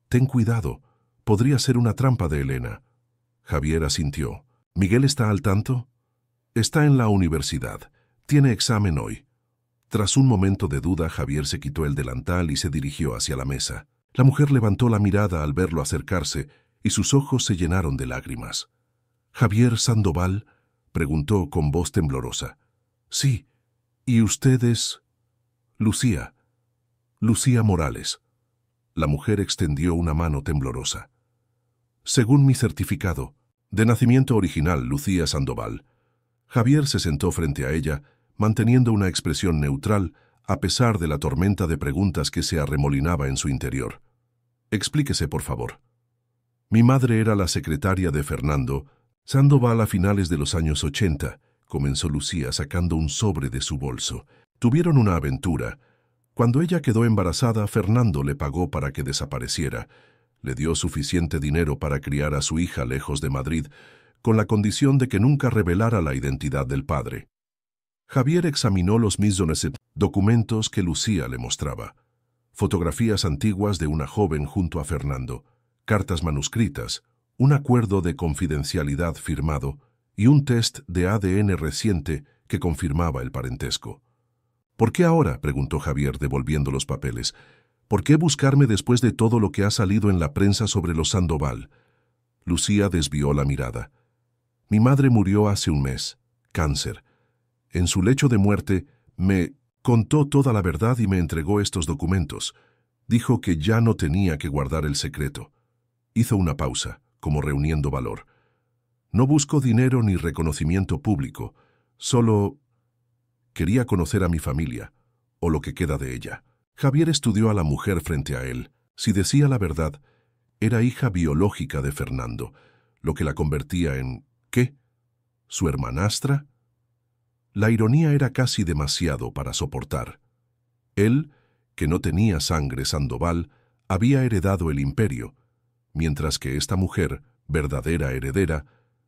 S1: «Ten cuidado. Podría ser una trampa de Elena». Javier asintió. «¿Miguel está al tanto?» «Está en la universidad. Tiene examen hoy». Tras un momento de duda, Javier se quitó el delantal y se dirigió hacia la mesa. La mujer levantó la mirada al verlo acercarse y sus ojos se llenaron de lágrimas. «¿Javier Sandoval?», preguntó con voz temblorosa. «Sí. ¿Y usted es?» «Lucía. Lucía Morales». La mujer extendió una mano temblorosa. «Según mi certificado, de nacimiento original, Lucía Sandoval». Javier se sentó frente a ella, manteniendo una expresión neutral, a pesar de la tormenta de preguntas que se arremolinaba en su interior. «Explíquese, por favor». «Mi madre era la secretaria de Fernando Sandoval a finales de los años 80, comenzó Lucía sacando un sobre de su bolso. «Tuvieron una aventura. Cuando ella quedó embarazada, Fernando le pagó para que desapareciera. Le dio suficiente dinero para criar a su hija lejos de Madrid, con la condición de que nunca revelara la identidad del padre. Javier examinó los mismos documentos que Lucía le mostraba. Fotografías antiguas de una joven junto a Fernando, cartas manuscritas, un acuerdo de confidencialidad firmado y un test de ADN reciente que confirmaba el parentesco. ¿Por qué ahora?, preguntó Javier, devolviendo los papeles. ¿Por qué buscarme después de todo lo que ha salido en la prensa sobre los Sandoval? Lucía desvió la mirada. Mi madre murió hace un mes, cáncer. En su lecho de muerte, me contó toda la verdad y me entregó estos documentos. Dijo que ya no tenía que guardar el secreto. Hizo una pausa, como reuniendo valor. No busco dinero ni reconocimiento público, solo quería conocer a mi familia, o lo que queda de ella. Javier estudió a la mujer frente a él. Si decía la verdad, era hija biológica de Fernando, lo que la convertía en ¿qué? ¿Su hermanastra? La ironía era casi demasiado para soportar. Él, que no tenía sangre Sandoval, había heredado el imperio, mientras que esta mujer, verdadera heredera,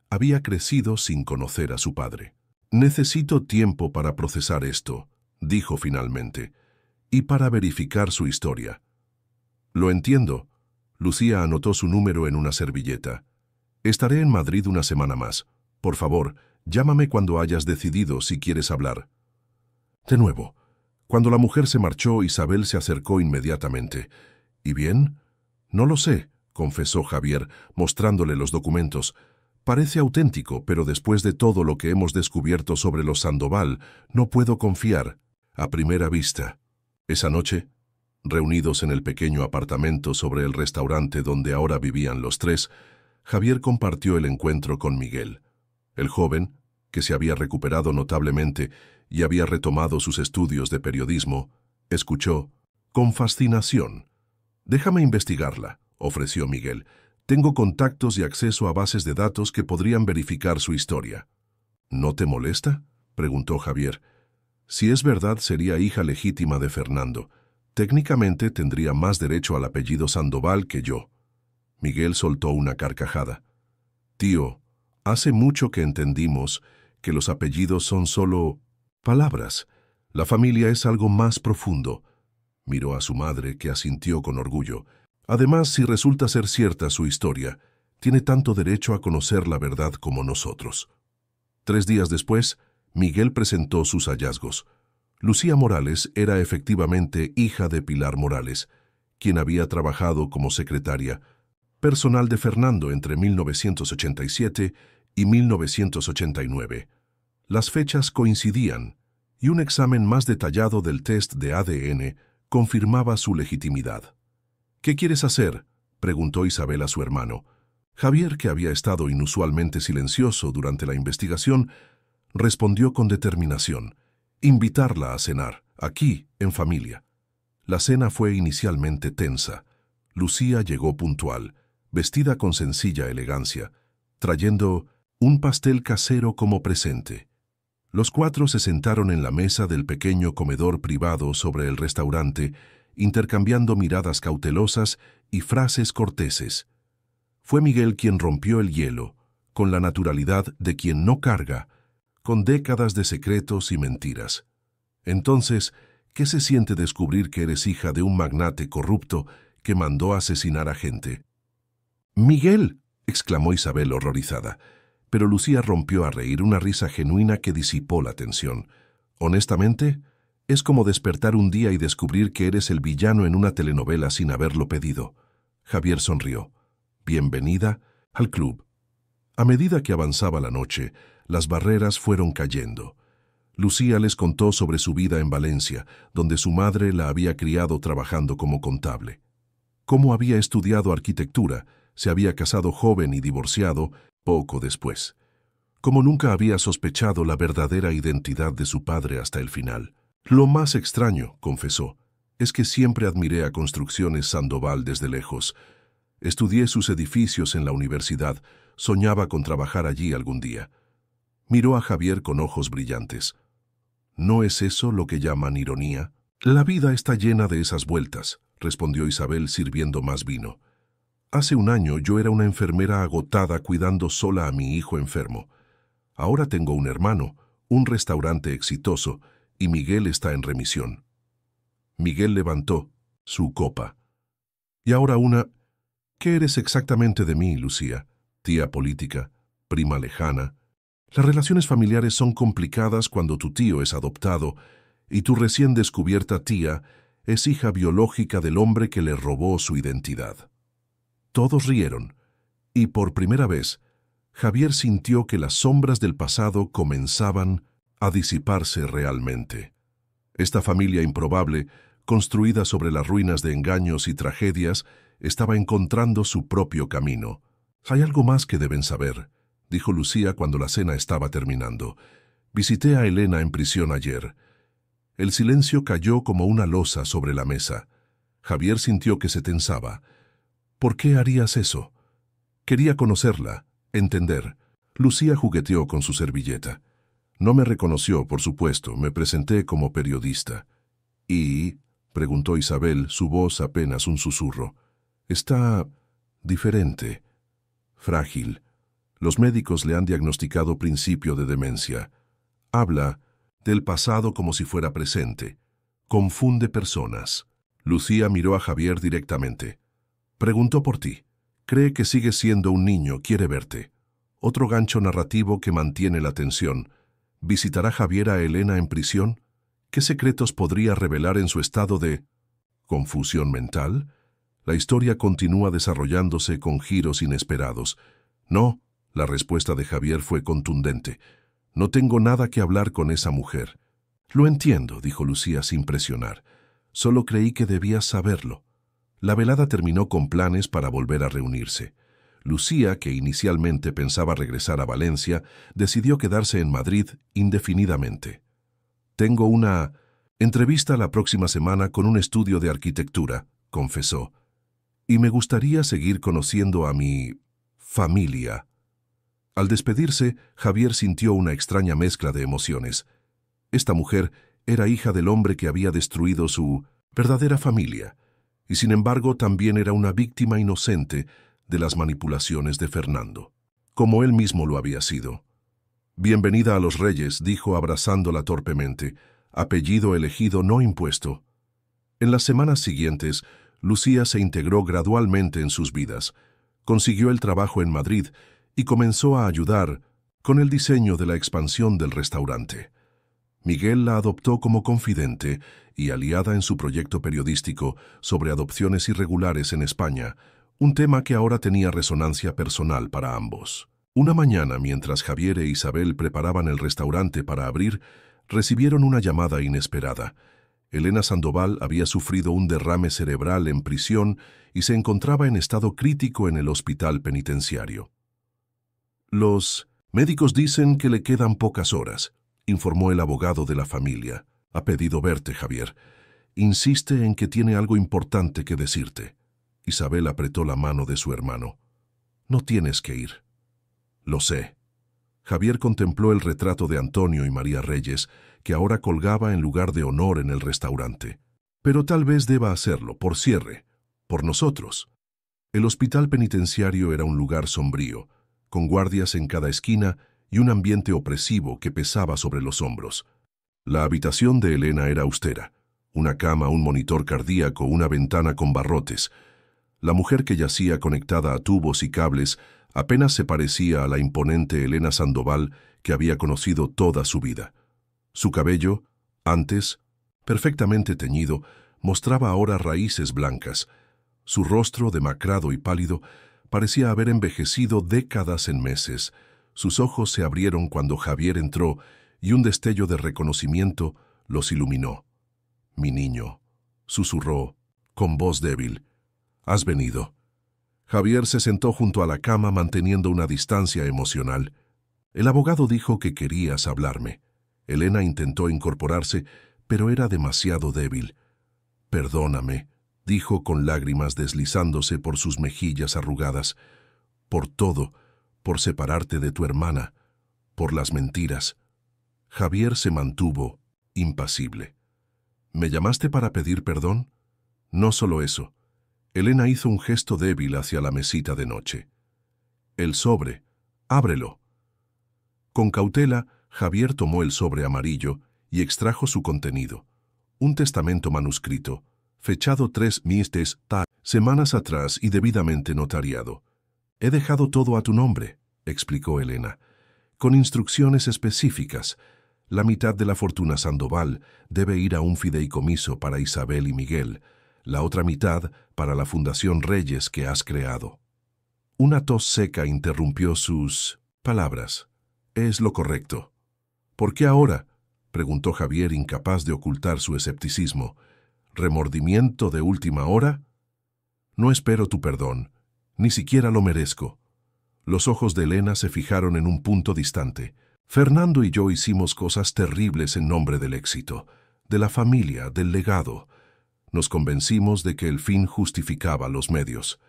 S1: había crecido sin conocer a su padre. Necesito tiempo para procesar esto, dijo finalmente, y para verificar su historia. Lo entiendo. Lucía anotó su número en una servilleta. Estaré en Madrid una semana más. Por favor, llámame cuando hayas decidido si quieres hablar. De nuevo, cuando la mujer se marchó, Isabel se acercó inmediatamente. ¿Y bien? No lo sé, confesó Javier, mostrándole los documentos. Parece auténtico, pero después de todo lo que hemos descubierto sobre los Sandoval, no puedo confiar. A primera vista. Esa noche, reunidos en el pequeño apartamento sobre el restaurante donde ahora vivían los tres, Javier compartió el encuentro con Miguel. El joven, que se había recuperado notablemente y había retomado sus estudios de periodismo, escuchó con fascinación. «Déjame investigarla», ofreció Miguel. «Tengo contactos y acceso a bases de datos que podrían verificar su historia». «¿No te molesta?», preguntó Javier. «Si es verdad, sería hija legítima de Fernando. Técnicamente tendría más derecho al apellido Sandoval que yo». Miguel soltó una carcajada. «Tío, hace mucho que entendimos que los apellidos son solo palabras. La familia es algo más profundo». Miró a su madre, que asintió con orgullo. «Además, si resulta ser cierta su historia, tiene tanto derecho a conocer la verdad como nosotros». 3 días después, Miguel presentó sus hallazgos. Lucía Morales era efectivamente hija de Pilar Morales, quien había trabajado como secretaria personal de Fernando entre 1987 y 1989. Las fechas coincidían, y un examen más detallado del test de ADN confirmaba su legitimidad. «¿Qué quieres hacer?», preguntó Isabel a su hermano. Javier, que había estado inusualmente silencioso durante la investigación, respondió con determinación: «Invitarla a cenar, aquí, en familia». La cena fue inicialmente tensa. Lucía llegó puntual, vestida con sencilla elegancia, trayendo un pastel casero como presente. Los 4 se sentaron en la mesa del pequeño comedor privado sobre el restaurante, intercambiando miradas cautelosas y frases corteses. Fue Miguel quien rompió el hielo, con la naturalidad de quien no carga con décadas de secretos y mentiras. «Entonces, ¿qué se siente descubrir que eres hija de un magnate corrupto que mandó asesinar a gente?» «¡Miguel!», exclamó Isabel horrorizada, pero Lucía rompió a reír, una risa genuina que disipó la tensión. «Honestamente, es como despertar un día y descubrir que eres el villano en una telenovela sin haberlo pedido». Javier sonrió. «Bienvenida al club». A medida que avanzaba la noche, las barreras fueron cayendo. Lucía les contó sobre su vida en Valencia, donde su madre la había criado trabajando como contable. Cómo había estudiado arquitectura, se había casado joven y divorciado poco después. Cómo nunca había sospechado la verdadera identidad de su padre hasta el final. «Lo más extraño», confesó, «es que siempre admiré a Construcciones Sandoval desde lejos. Estudié sus edificios en la universidad, soñaba con trabajar allí algún día». Miró a Javier con ojos brillantes. «¿No es eso lo que llaman ironía?». La vida está llena de esas vueltas, respondió Isabel sirviendo más vino. Hace un año yo era una enfermera agotada cuidando sola a mi hijo enfermo. Ahora tengo un hermano, un restaurante exitoso, y Miguel está en remisión. Miguel levantó su copa. Y ahora una... ¿Qué eres exactamente de mí, Lucía? Tía política, prima lejana. Las relaciones familiares son complicadas cuando tu tío es adoptado y tu recién descubierta tía es hija biológica del hombre que le robó su identidad. Todos rieron, y por primera vez, Javier sintió que las sombras del pasado comenzaban a disiparse realmente. Esta familia improbable, construida sobre las ruinas de engaños y tragedias, estaba encontrando su propio camino. «Hay algo más que deben saber», dijo Lucía cuando la cena estaba terminando. «Visité a Elena en prisión ayer». El silencio cayó como una losa sobre la mesa. Javier sintió que se tensaba. «¿Por qué harías eso?» Quería conocerla, entender. Lucía jugueteó con su servilleta. No me reconoció, por supuesto, me presenté como periodista. «¿Y?» preguntó Isabel, su voz apenas un susurro. «Está diferente, frágil. Los médicos le han diagnosticado principio de demencia. Habla del pasado como si fuera presente. Confunde personas». Lucía miró a Javier directamente. «Preguntó por ti. Cree que sigues siendo un niño, quiere verte». Otro gancho narrativo que mantiene la tensión. ¿Visitará Javier a Elena en prisión? ¿Qué secretos podría revelar en su estado de confusión mental? La historia continúa desarrollándose con giros inesperados. «No», la respuesta de Javier fue contundente. «No tengo nada que hablar con esa mujer». «Lo entiendo», dijo Lucía sin presionar. «Solo creí que debías saberlo». La velada terminó con planes para volver a reunirse. Lucía, que inicialmente pensaba regresar a Valencia, decidió quedarse en Madrid indefinidamente. «Tengo una entrevista la próxima semana con un estudio de arquitectura», confesó. «Y me gustaría seguir conociendo a mi familia». Al despedirse, Javier sintió una extraña mezcla de emociones. Esta mujer era hija del hombre que había destruido su verdadera familia, y sin embargo también era una víctima inocente de las manipulaciones de Fernando, como él mismo lo había sido. «Bienvenida a los Reyes», dijo abrazándola torpemente, apellido elegido no impuesto. En las semanas siguientes, Lucía se integró gradualmente en sus vidas, consiguió el trabajo en Madrid y comenzó a ayudar con el diseño de la expansión del restaurante. Miguel la adoptó como confidente y aliada en su proyecto periodístico sobre adopciones irregulares en España, un tema que ahora tenía resonancia personal para ambos. Una mañana, mientras Javier e Isabel preparaban el restaurante para abrir, recibieron una llamada inesperada. Elena Sandoval había sufrido un derrame cerebral en prisión y se encontraba en estado crítico en el hospital penitenciario. «Los médicos dicen que le quedan pocas horas», informó el abogado de la familia. «Ha pedido verte, Javier. Insiste en que tiene algo importante que decirte». Isabel apretó la mano de su hermano. «No tienes que ir». «Lo sé». Javier contempló el retrato de Antonio y María Reyes, que ahora colgaba en lugar de honor en el restaurante. «Pero tal vez deba hacerlo, por cierre, por nosotros». El hospital penitenciario era un lugar sombrío, con guardias en cada esquina y un ambiente opresivo que pesaba sobre los hombros. La habitación de Elena era austera. Una cama, un monitor cardíaco, una ventana con barrotes. La mujer que yacía conectada a tubos y cables apenas se parecía a la imponente Elena Sandoval que había conocido toda su vida. Su cabello, antes perfectamente teñido, mostraba ahora raíces blancas. Su rostro, demacrado y pálido, parecía haber envejecido décadas en meses. Sus ojos se abrieron cuando Javier entró y un destello de reconocimiento los iluminó. «Mi niño», susurró, con voz débil, «has venido». Javier se sentó junto a la cama manteniendo una distancia emocional. «El abogado dijo que querías hablarme». Elena intentó incorporarse, pero era demasiado débil. «Perdóname», dijo con lágrimas deslizándose por sus mejillas arrugadas, «por todo, por separarte de tu hermana, por las mentiras». Javier se mantuvo impasible. ¿Me llamaste para pedir perdón? No solo eso. Elena hizo un gesto débil hacia la mesita de noche. El sobre. Ábrelo. Con cautela, Javier tomó el sobre amarillo y extrajo su contenido. Un testamento manuscrito, fechado 3 meses, semanas atrás y debidamente notariado. He dejado todo a tu nombre, explicó Elena, con instrucciones específicas. La mitad de la fortuna Sandoval debe ir a un fideicomiso para Isabel y Miguel, la otra mitad para la Fundación Reyes que has creado. Una tos seca interrumpió sus palabras. Es lo correcto. ¿Por qué ahora?, preguntó Javier, incapaz de ocultar su escepticismo. ¿Remordimiento de última hora? No espero tu perdón. Ni siquiera lo merezco. Los ojos de Elena se fijaron en un punto distante. Fernando y yo hicimos cosas terribles en nombre del éxito, de la familia, del legado. Nos convencimos de que el fin justificaba los medios.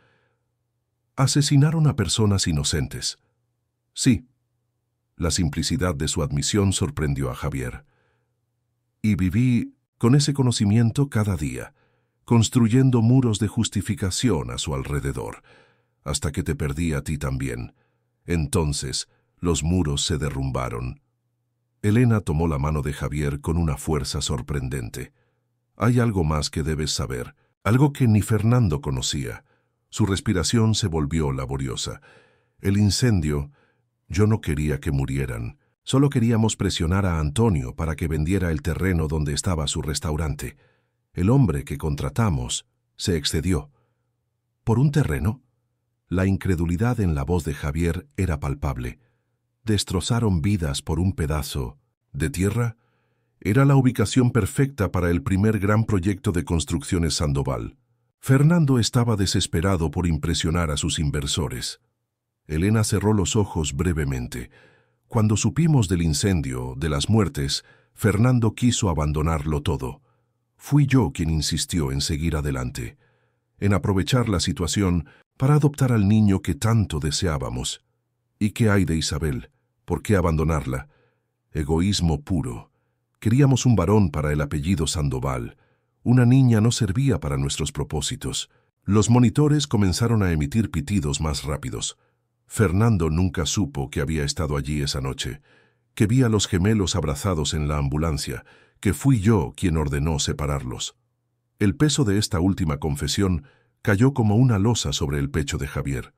S1: Asesinaron a personas inocentes. Sí. La simplicidad de su admisión sorprendió a Javier. Y viví con ese conocimiento cada día, construyendo muros de justificación a su alrededor, hasta que te perdí a ti también. Entonces, los muros se derrumbaron. Elena tomó la mano de Javier con una fuerza sorprendente. Hay algo más que debes saber, algo que ni Fernando conocía. Su respiración se volvió laboriosa. El incendio, yo no quería que murieran. Solo queríamos presionar a Antonio para que vendiera el terreno donde estaba su restaurante. El hombre que contratamos se excedió. ¿Por un terreno? La incredulidad en la voz de Javier era palpable. ¿Destrozaron vidas por un pedazo de tierra? Era la ubicación perfecta para el primer gran proyecto de construcciones Sandoval. Fernando estaba desesperado por impresionar a sus inversores. Elena cerró los ojos brevemente. Cuando supimos del incendio, de las muertes, Fernando quiso abandonarlo todo. Fui yo quien insistió en seguir adelante, en aprovechar la situación para adoptar al niño que tanto deseábamos. ¿Y qué hay de Isabel? ¿Por qué abandonarla? Egoísmo puro. Queríamos un varón para el apellido Sandoval. Una niña no servía para nuestros propósitos. Los monitores comenzaron a emitir pitidos más rápidos. Fernando nunca supo que había estado allí esa noche, que vi a los gemelos abrazados en la ambulancia, que fui yo quien ordenó separarlos. El peso de esta última confesión cayó como una losa sobre el pecho de Javier.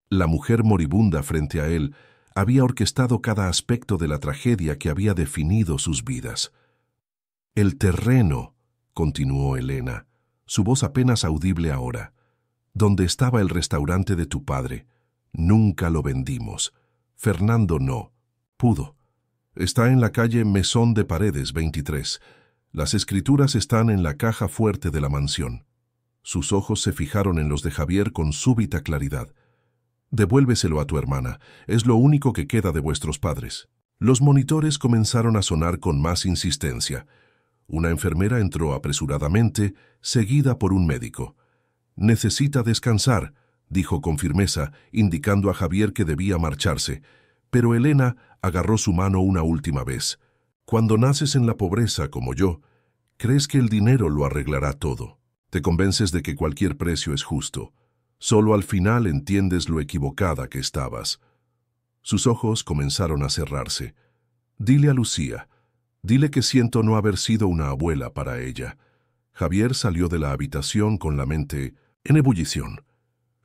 S1: La mujer moribunda frente a él había orquestado cada aspecto de la tragedia que había definido sus vidas. «El terreno», continuó Elena, su voz apenas audible ahora, «donde estaba el restaurante de tu padre. Nunca lo vendimos. Fernando no. Pudo. Está en la calle Mesón de Paredes 23. Las escrituras están en la caja fuerte de la mansión». Sus ojos se fijaron en los de Javier con súbita claridad. «Devuélveselo a tu hermana. Es lo único que queda de vuestros padres». Los monitores comenzaron a sonar con más insistencia. Una enfermera entró apresuradamente, seguida por un médico. «Necesita descansar», dijo con firmeza, indicando a Javier que debía marcharse. Pero Elena agarró su mano una última vez. «Cuando naces en la pobreza como yo, crees que el dinero lo arreglará todo. Te convences de que cualquier precio es justo. Solo al final entiendes lo equivocada que estabas». Sus ojos comenzaron a cerrarse. «Dile a Lucía. Dile que siento no haber sido una abuela para ella». Javier salió de la habitación con la mente en ebullición.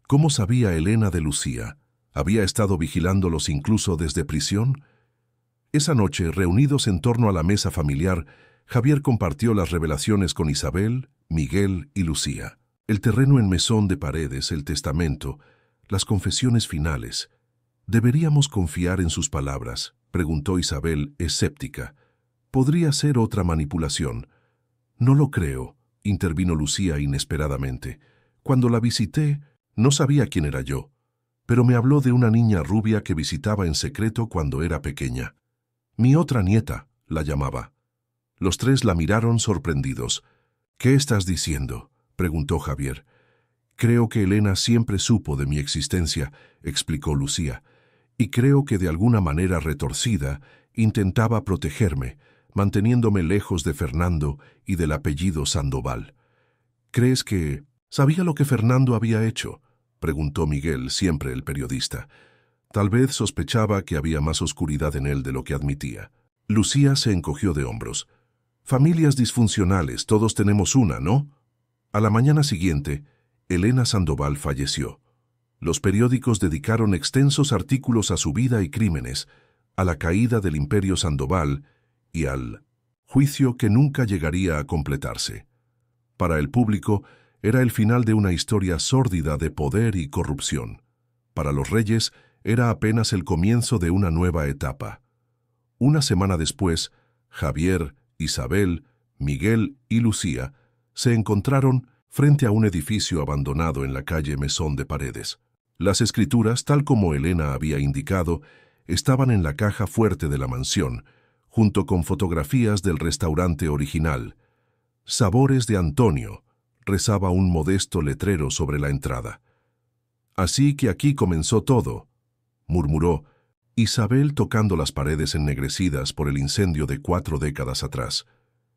S1: ¿Cómo sabía Elena de Lucía? ¿Había estado vigilándolos incluso desde prisión? Esa noche, reunidos en torno a la mesa familiar, Javier compartió las revelaciones con Isabel, Miguel y Lucía. El terreno en Mesón de Paredes, el testamento, las confesiones finales. ¿Deberíamos confiar en sus palabras?, preguntó Isabel, escéptica. ¿Podría ser otra manipulación? No lo creo, intervino Lucía inesperadamente. Cuando la visité, no sabía quién era yo, pero me habló de una niña rubia que visitaba en secreto cuando era pequeña. Mi otra nieta, la llamaba. Los tres la miraron sorprendidos. «¿Qué estás diciendo?», preguntó Javier. «Creo que Elena siempre supo de mi existencia», explicó Lucía, «y creo que de alguna manera retorcida intentaba protegerme, manteniéndome lejos de Fernando y del apellido Sandoval. ¿Crees que sabía lo que Fernando había hecho?, preguntó Miguel, siempre el periodista. Tal vez sospechaba que había más oscuridad en él de lo que admitía. Lucía se encogió de hombros. Familias disfuncionales, todos tenemos una, ¿no? A la mañana siguiente, Elena Sandoval falleció. Los periódicos dedicaron extensos artículos a su vida y crímenes, a la caída del Imperio Sandoval y al juicio que nunca llegaría a completarse. Para el público, era el final de una historia sórdida de poder y corrupción. Para los reyes, era apenas el comienzo de una nueva etapa. Una semana después, Javier, Isabel, Miguel y Lucía se encontraron frente a un edificio abandonado en la calle Mesón de Paredes. Las escrituras, tal como Elena había indicado, estaban en la caja fuerte de la mansión, junto con fotografías del restaurante original. «Sabores de Antonio», rezaba un modesto letrero sobre la entrada. «Así que aquí comenzó todo», murmuró Isabel tocando las paredes ennegrecidas por el incendio de 4 décadas atrás.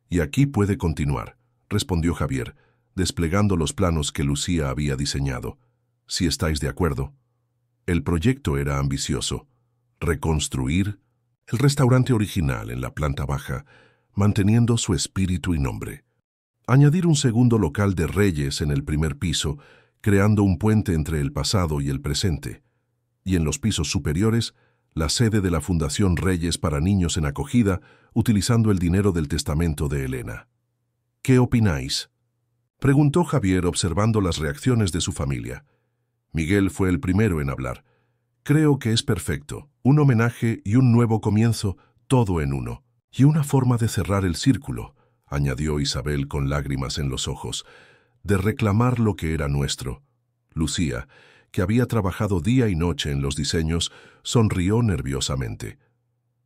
S1: «Y aquí puede continuar», respondió Javier, desplegando los planos que Lucía había diseñado. «Si estáis de acuerdo». El proyecto era ambicioso. Reconstruir el restaurante original en la planta baja, manteniendo su espíritu y nombre. Añadir un segundo local de Reyes en el primer piso, creando un puente entre el pasado y el presente. Y en los pisos superiores, la sede de la Fundación Reyes para Niños en Acogida, utilizando el dinero del testamento de Elena. «¿Qué opináis?», preguntó Javier observando las reacciones de su familia. Miguel fue el primero en hablar. «Creo que es perfecto, un homenaje y un nuevo comienzo, todo en uno. Y una forma de cerrar el círculo», añadió Isabel con lágrimas en los ojos, «de reclamar lo que era nuestro». Lucía, que había trabajado día y noche en los diseños, sonrió nerviosamente.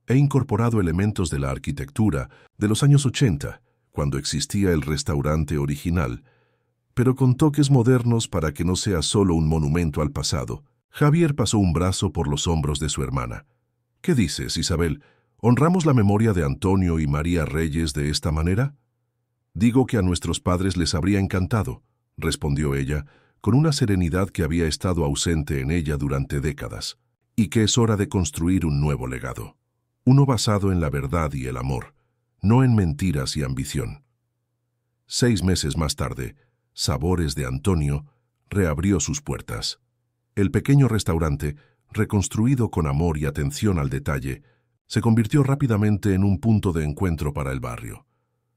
S1: «He incorporado elementos de la arquitectura de los años 80, cuando existía el restaurante original, pero con toques modernos para que no sea solo un monumento al pasado». Javier pasó un brazo por los hombros de su hermana. «¿Qué dices, Isabel? ¿Honramos la memoria de Antonio y María Reyes de esta manera?» «Digo que a nuestros padres les habría encantado», respondió ella, con una serenidad que había estado ausente en ella durante décadas, «y que es hora de construir un nuevo legado, uno basado en la verdad y el amor, no en mentiras y ambición». 6 meses más tarde, Sabores de Antonio reabrió sus puertas. El pequeño restaurante, reconstruido con amor y atención al detalle, se convirtió rápidamente en un punto de encuentro para el barrio.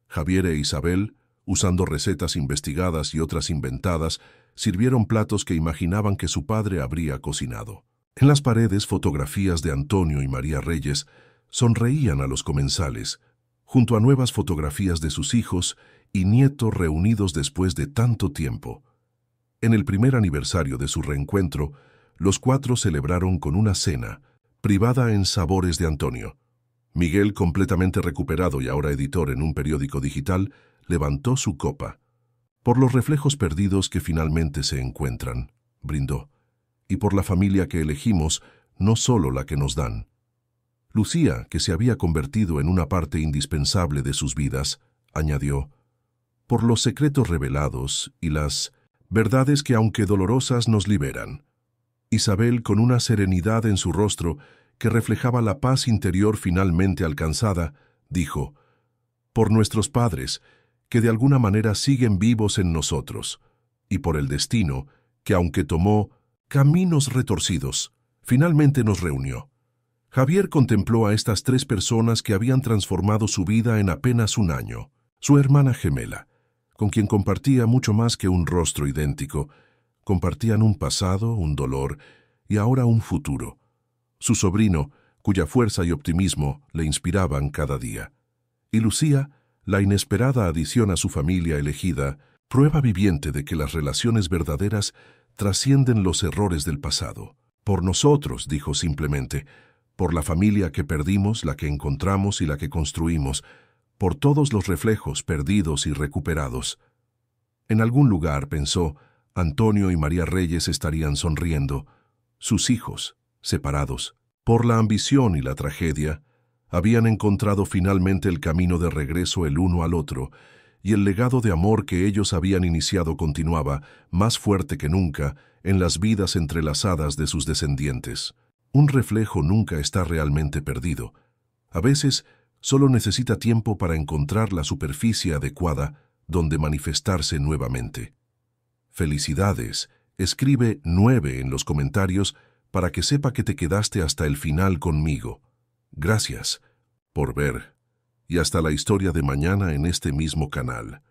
S1: Javier e Isabel, usando recetas investigadas y otras inventadas, sirvieron platos que imaginaban que su padre habría cocinado. En las paredes, fotografías de Antonio y María Reyes sonreían a los comensales, junto a nuevas fotografías de sus hijos y nietos reunidos después de tanto tiempo. En el primer aniversario de su reencuentro, los 4 celebraron con una cena, privada en Sabores de Antonio. Miguel, completamente recuperado y ahora editor en un periódico digital, levantó su copa. «Por los reflejos perdidos que finalmente se encuentran», brindó, «y por la familia que elegimos, no solo la que nos dan». Lucía, que se había convertido en una parte indispensable de sus vidas, añadió, «por los secretos revelados y las verdades que, aunque dolorosas, nos liberan». Isabel, con una serenidad en su rostro que reflejaba la paz interior finalmente alcanzada, dijo, «por nuestros padres, que de alguna manera siguen vivos en nosotros, y por el destino, que aunque tomó caminos retorcidos, finalmente nos reunió». Javier contempló a estas 3 personas que habían transformado su vida en apenas un año. Su hermana gemela, con quien compartía mucho más que un rostro idéntico, compartían un pasado, un dolor y ahora un futuro. Su sobrino, cuya fuerza y optimismo le inspiraban cada día. Y Lucía, la inesperada adición a su familia elegida, prueba viviente de que las relaciones verdaderas trascienden los errores del pasado. «Por nosotros», dijo simplemente, «por la familia que perdimos, la que encontramos y la que construimos, por todos los reflejos perdidos y recuperados». En algún lugar, pensó, Antonio y María Reyes estarían sonriendo. Sus hijos, separados, por la ambición y la tragedia, Habían encontrado finalmente el camino de regreso el uno al otro, y el legado de amor que ellos habían iniciado continuaba, más fuerte que nunca, en las vidas entrelazadas de sus descendientes. Un reflejo nunca está realmente perdido. A veces, solo necesita tiempo para encontrar la superficie adecuada donde manifestarse nuevamente. Felicidades. Escribe 9 en los comentarios para que sepa que te quedaste hasta el final conmigo. Gracias por ver. Y hasta la historia de mañana en este mismo canal.